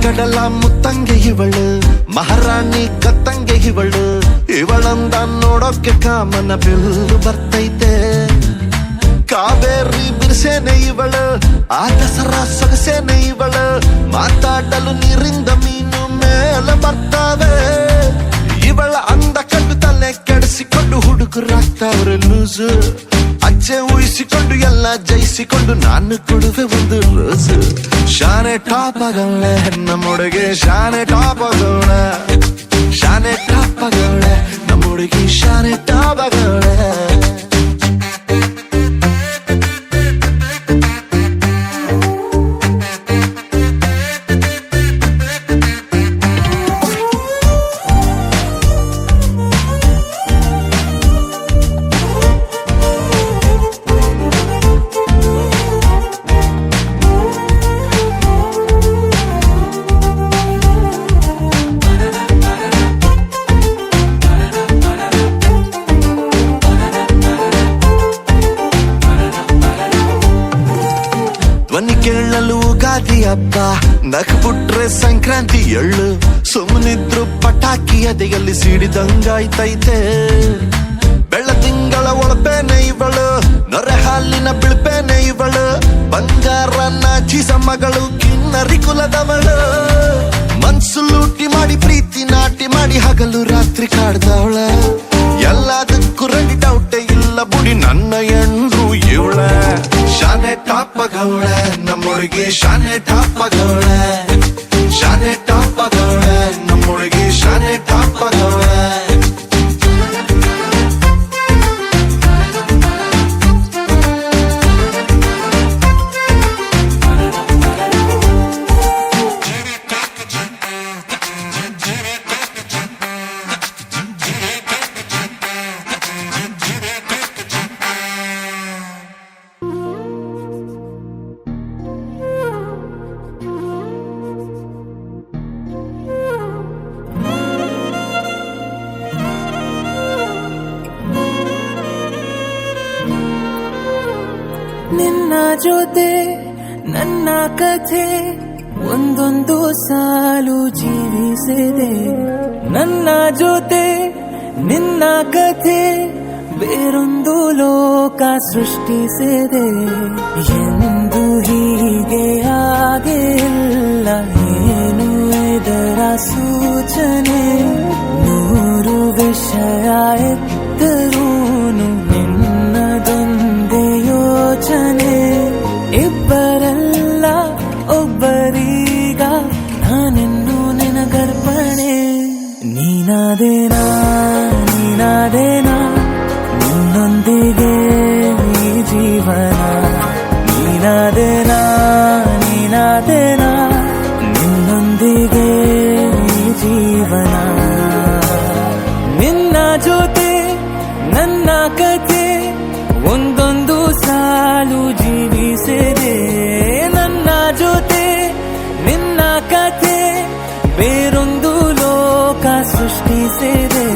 ಕಡಲ ಮುತ್ತಂಗೆ ಇವಳು, ಮಹಾರಾಣಿ ಕತ್ತಂಗೆ ಇವಳು, ಇವಳಂದ ನೋಡೋಕೆ ಕಾಮನ ಬಿಲ್ಲು ಬರ್ತೈತೆ. ಕಾವೇರಿ ಬಿರ್ಸೇನೆ ಇವಳು, ಆ ದಸರಾ ಸೊಗಸೇನೆ ಇವಳು, ಮಾತಾಡಲು ನೀರಿಂದ ಮೀನು ಮೇಲೆ ಬರ್ತಾವೆ. ಇವಳ ಅಂದ ಕಂಡು ತಲೆ ಕೆಡಿಸಿಕೊಂಡು ಹುಡುಗರಾಗ್ತಾವ್ರೆ ಲೂಸು, ಅಚ್ಚೆ ಊಹಿಸಿಕೊಂಡು ಎಲ್ಲ ಜಯಿಸಿಕೊಂಡು ನಾನು ಕೊಡುವೆ ಒಂದು ರೋಸು. ಶಾನೆ ಟಾಪಗೌಳೆ ನಮ್ಮೊಳಗೆ, ಶಾನೆ ಟಾಪಗೌಳೆ, ಶಾನೆ ಟಾಪಗೌಳೆ ನಮ್ಮೊಳಗೆ, ಶಾನೆ ಟಾಪಗೌಳೆ. ಧ್ವನಿ ಕೇಳಲು ಯುಗಾದಿ ಹಬ್ಬ, ನಕ್ಬಿಟ್ರೆ ಸಂಕ್ರಾಂತಿ ಎಳ್ಳು, ಸುಮ್ಮನಿದ್ರು ಪಟಾಕಿ ಎದೆಯಲ್ಲಿ ಸಿಡಿದಂಗಾಯ್ತೈತೆ. ಬೆಳ್ಳ ತಿಂಗಳ ಒಳಪೇನೆ ಇವಳು, ನೊರೆ ಹಾಲಿನ ಬಿಳ್ಪೇನೆ ಇವಳು, ಬಂಗಾರ ನಾಚಿಸ ಮಗಳು, ಕಿನ್ನರಿ ಕುಲದವಳು. ಮನ್ಸು ಲೂಟಿ ಮಾಡಿ ಪ್ರೀತಿ ನಾಟಿ ಮಾಡಿ ಹಗಲು ರಾತ್ರಿ ಕಾಡ್ದವಳ, ಎಲ್ಲದಕ್ಕೂ ರೆಡಿ ಡೌಟೆ ಇಲ್ಲ ಬುಡಿ ನನ್ನ ಎಂಡ್ರು ಇವಳ. ಶಾನೆ ಟಾಪಗೌಳೆ ನಮ್ಮೊಳಗೆ, ಶಾನೆ ಟಾಪಗೌಳೆ, ಶಾನೆ ಟಾಪಗೌಳೆ ನಮ್ಮೊಳಗೆ, ಶಾನೆ ಟಾಪಗೌಳೆ. ನಿನ್ನ ಜೊತೆ ನನ್ನ ಕಥೆ ಒಂದೊಂದು ಸಾಲು ಜೀವಿಸಿದೆ, ನನ್ನ ಜೊತೆ ನಿನ್ನ ಕಥೆ ಬೇರೊಂದು ಲೋಕ ಸೃಷ್ಟಿಸಿದೆ. ಎಂದು ಹೀಗೆ ಆಗಿಲ್ಲ, ಏನು ಇದರ ಸೂಚನೆ, ನೂರು ವಿಷಯ ಎತ್ತರೂನು ನಿನ್ನದೊಂದೇ ಯೋಚನೆ. ಇಬ್ಬರಲ್ಲ ಒಬ್ಬರೀಗ ನಾನೆನ್ನು ನಿನಗರ್ಪಣೆ. ನೀನಾದೇನಾ ನೀನಾದೇನಾ ನಿನ್ನೊಂದಿಗೆ ಈ ಜೀವನ, ನೀನಾದೇನಾ ನೀನಾದೇನಾ ನಿನ್ನೊಂದಿಗೆ ಈ ಜೀವನ. ನಿನ್ನ ಜೊತೆ ನನ್ನ ಕಥೆ ಒಂದೊಂದು ಸಾಲು ಜೀವಿಸಿದೆ, ನನ್ನ ಜೊತೆ ನಿನ್ನ ಕಥೆ ಬೇರೊಂದು ಲೋಕ ಸೃಷ್ಟಿಸಿದೆ.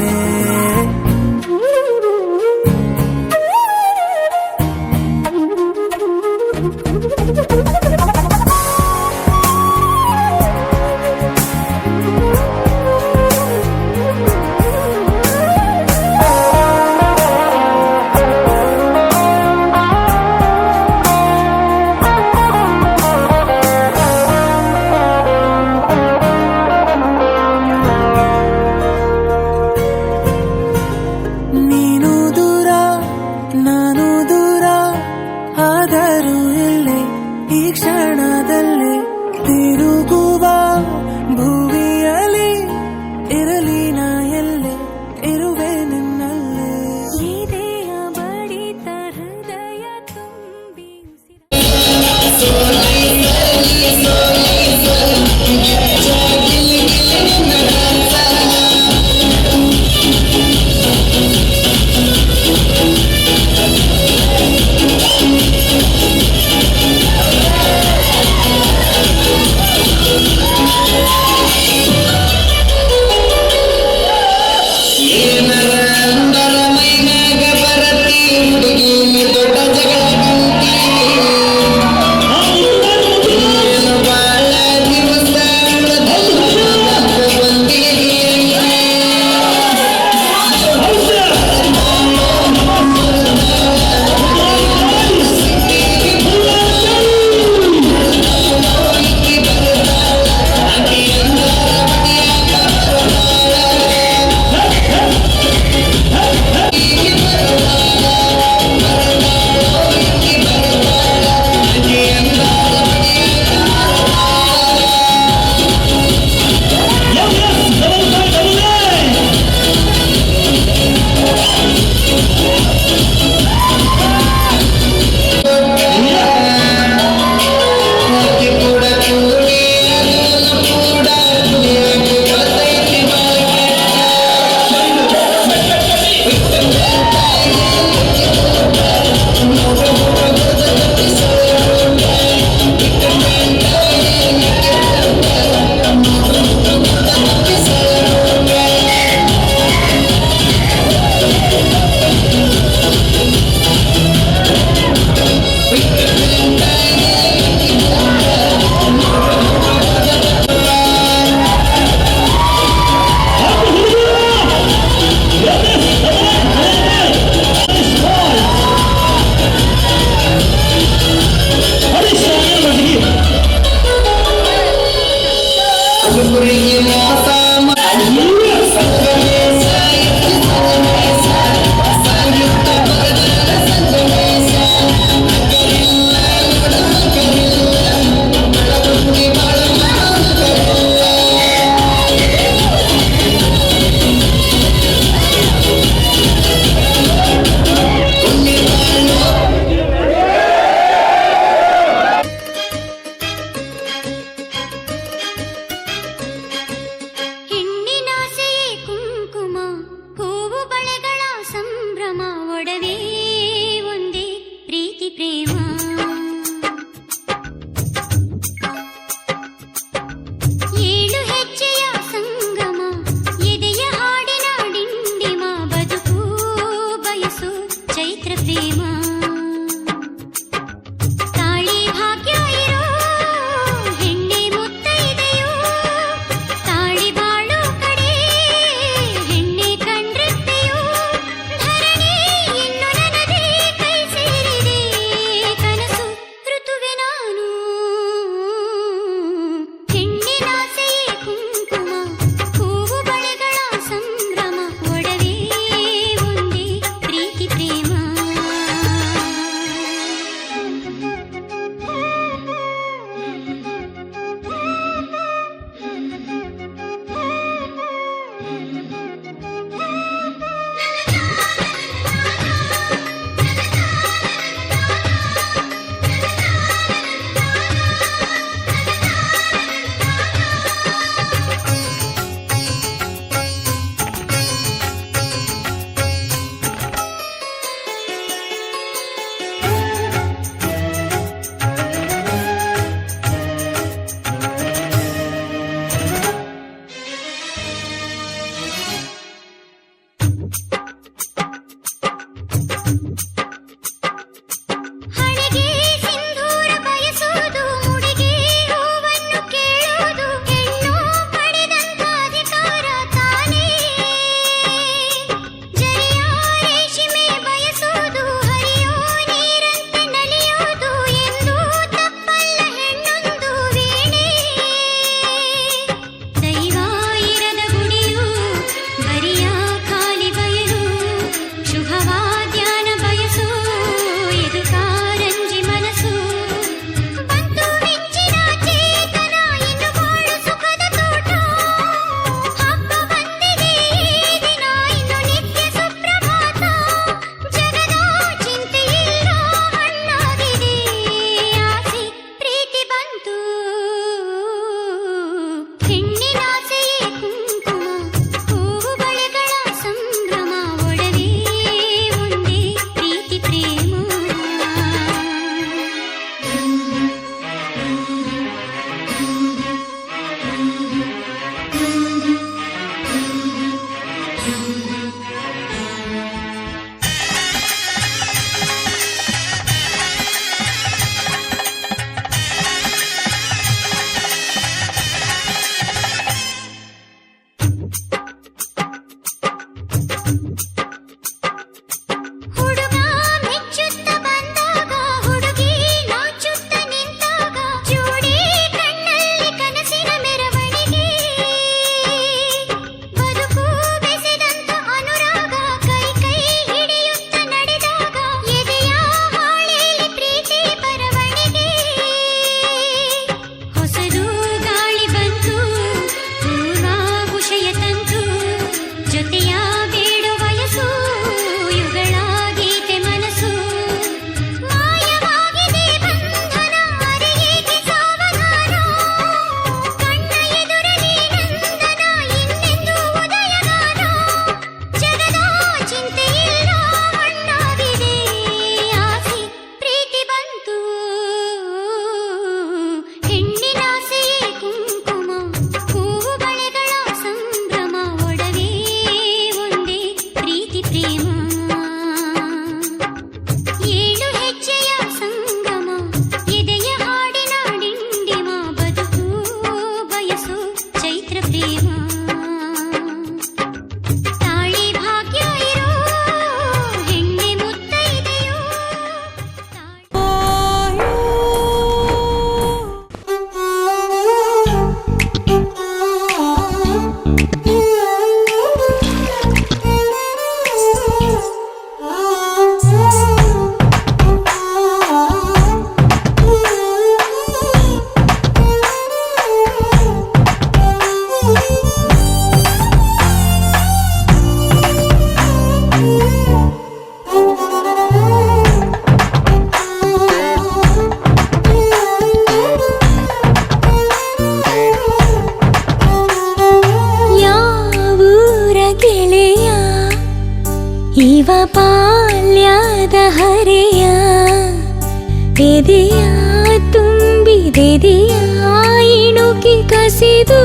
ಶಿವ ಬಾಲ್ಯದ ಹರೆಯ ಎದೆಯ ತುಂಬಿದೆದೆಯ ಇಣುಕಿ ಕಸಿದು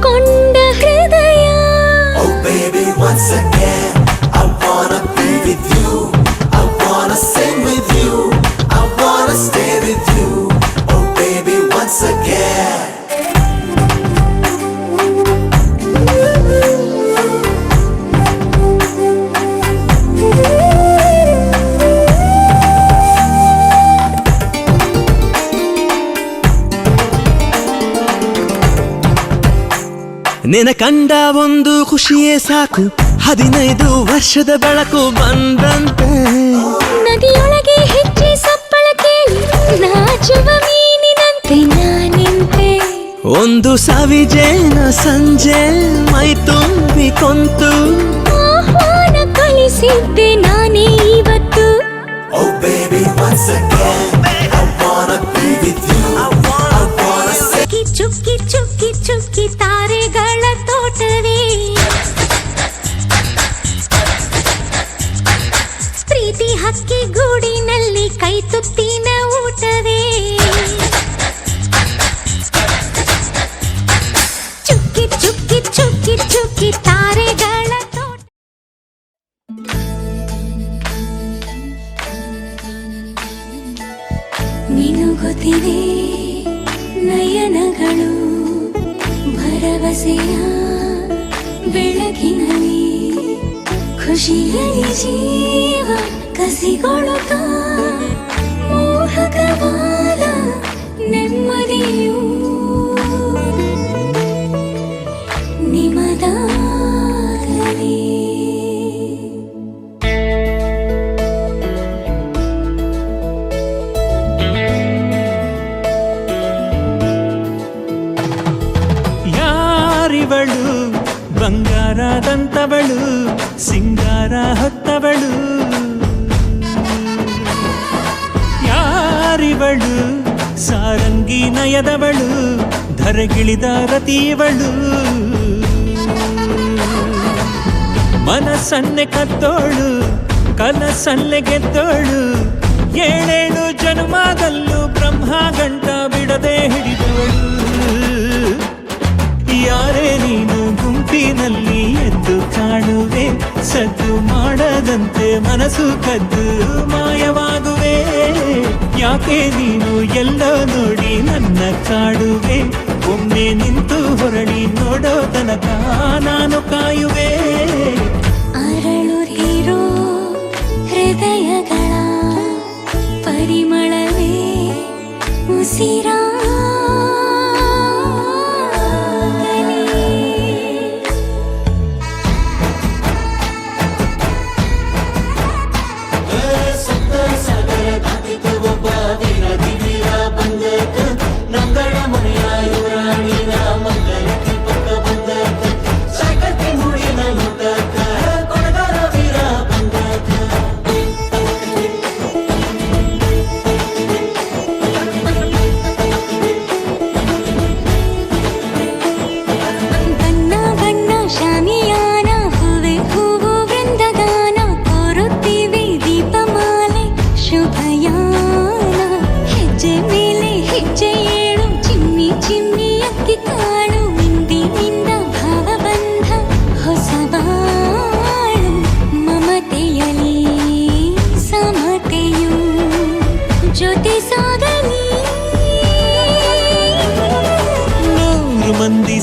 ಕೊಂಡ ಹೃದಯ. Oh baby, once again, I wanna be with you. I wanna sing with you. I wanna stay with you. Oh baby, once again. ನಿನ ಕಂಡ ಒಂದು ಖುಷಿಯೇ ಸಾಕು, 15 ವರ್ಷದ ಬೆಳಕು ಬಂದಂತೆ. ನದಿಯೊಳಗೆ ಹೆಜ್ಜೆ ಸಪ್ಪಳ ಕೇಳಿ ನಾಚುವ ಮೀನಿನಂತೆ ನಾನಿಂತೆ. ಒಂದು ಸವಿಜೇನ ಸಂಜೆ ಮೈ ತುಂಬಿ ಕೊಂತು ಆಹ್ವಾನ ಕಳಿಸಿದ್ದೆ ನಾನೇ ಇವತ್ತು. Oh baby, once again, I wanna be with you. I wanna sing. ಚುಕ್ಕಿ ಚುಕ್ಕಿ ಚುಕ್ಕಿ ತಾರೆಗಳ ತೋಟವೇ, ಪ್ರೀತಿ ಹಕ್ಕಿ ಗೂಡಿನಲ್ಲಿ ಕೈ ತುತ್ತಿನ ಊಟವೇ. ಚುಕ್ಕಿ ಚುಕ್ಕಿ ಚುಕ್ಕಿ ಚುಕ್ಕಿ ತಾರೆಗಳ ತೋಟ. ಮಿನುಗುತ್ತಿವೆ ನಯನಗಳು ಭರವಸೆಯ ಬೆಳಕಿನಲ್ಲಿ, ಖುಷಿಯಲ್ಲಿ ಜೀವ ಕಸಿಗೊಳ್ಳುತ್ತ ಮೋಹಕವಾದ ನೆಮ್ಮದಿಯು ನಿಮದಾಗಲಿ. ಯಾರಿವಳು ಬಂಗಾರದಂತವಳು, ಸಿಂಗಾರ ಹೊತ್ತವಳು. ಯಾರಿವಳು ಸಾರಂಗಿ ನಯದವಳು, ಧರೆಗಿಳಿದ ರತಿಯವಳು. ಮನಸ್ಸನ್ನೆ ಕತ್ತೋಳು, ಕನಸನ್ನೆ ಗೆದ್ದೋಳು. 7 ಜನ್ಮದಲ್ಲೂ ಬ್ರಹ್ಮ ಗಂಟ ಬಿಡದೆ ಹಿಡಿದವಳು. ಯಾರೇ ನೀನು ಗುಂಪಿನಲ್ಲಿ ಎದ್ದು ಕಾಣುವೆ, ಸದ್ದು ಮಾಡದಂತೆ ಮನಸ್ಸು ಕದ್ದು ಮಾಯವಾಗುವೆ. ಯಾಕೆ ನೀನು ಎಲ್ಲ ನೋಡಿ ನನ್ನ ಕಾಡುವೆ, ಒಮ್ಮೆ ನಿಂತು ಹೊರಳಿ ನೋಡೋ ತನಕ ನಾನು ಕಾಯುವೆ. ಅರಳುತ್ತಿರೋ ಹೃದಯಗಳ ಪರಿಮಳವೇ ಉಸಿರಾ.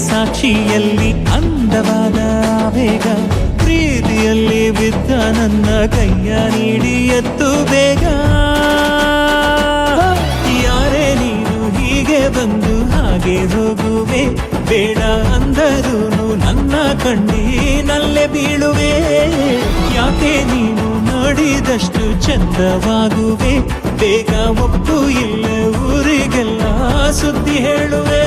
ಸಾಕ್ಷಿಯಲ್ಲಿ ಅಂದವಾದ ಆವೇಗ, ಪ್ರೀತಿಯಲ್ಲಿ ಬಿದ್ದ ನನ್ನ ಕೈಯ ನೀಡಿ ಎತ್ತು ಬೇಗ. ಯಾರೇ ನೀನು ಹೀಗೆ ಬಂದು ಹಾಗೆ ಹೋಗುವೆ, ಬೇಡ ಅಂದರೂನು ನನ್ನ ಕಣ್ಣೀನಲ್ಲೇ ಬೀಳುವೆ. ಯಾಕೆ ನೀನು ನೋಡಿದಷ್ಟು ಚಂದವಾಗುವೆ, ಬೇಗ ಒಪ್ಪು ಇಲ್ಲ ಊರಿಗೆಲ್ಲ ಸುದ್ದಿ ಹೇಳುವೆ.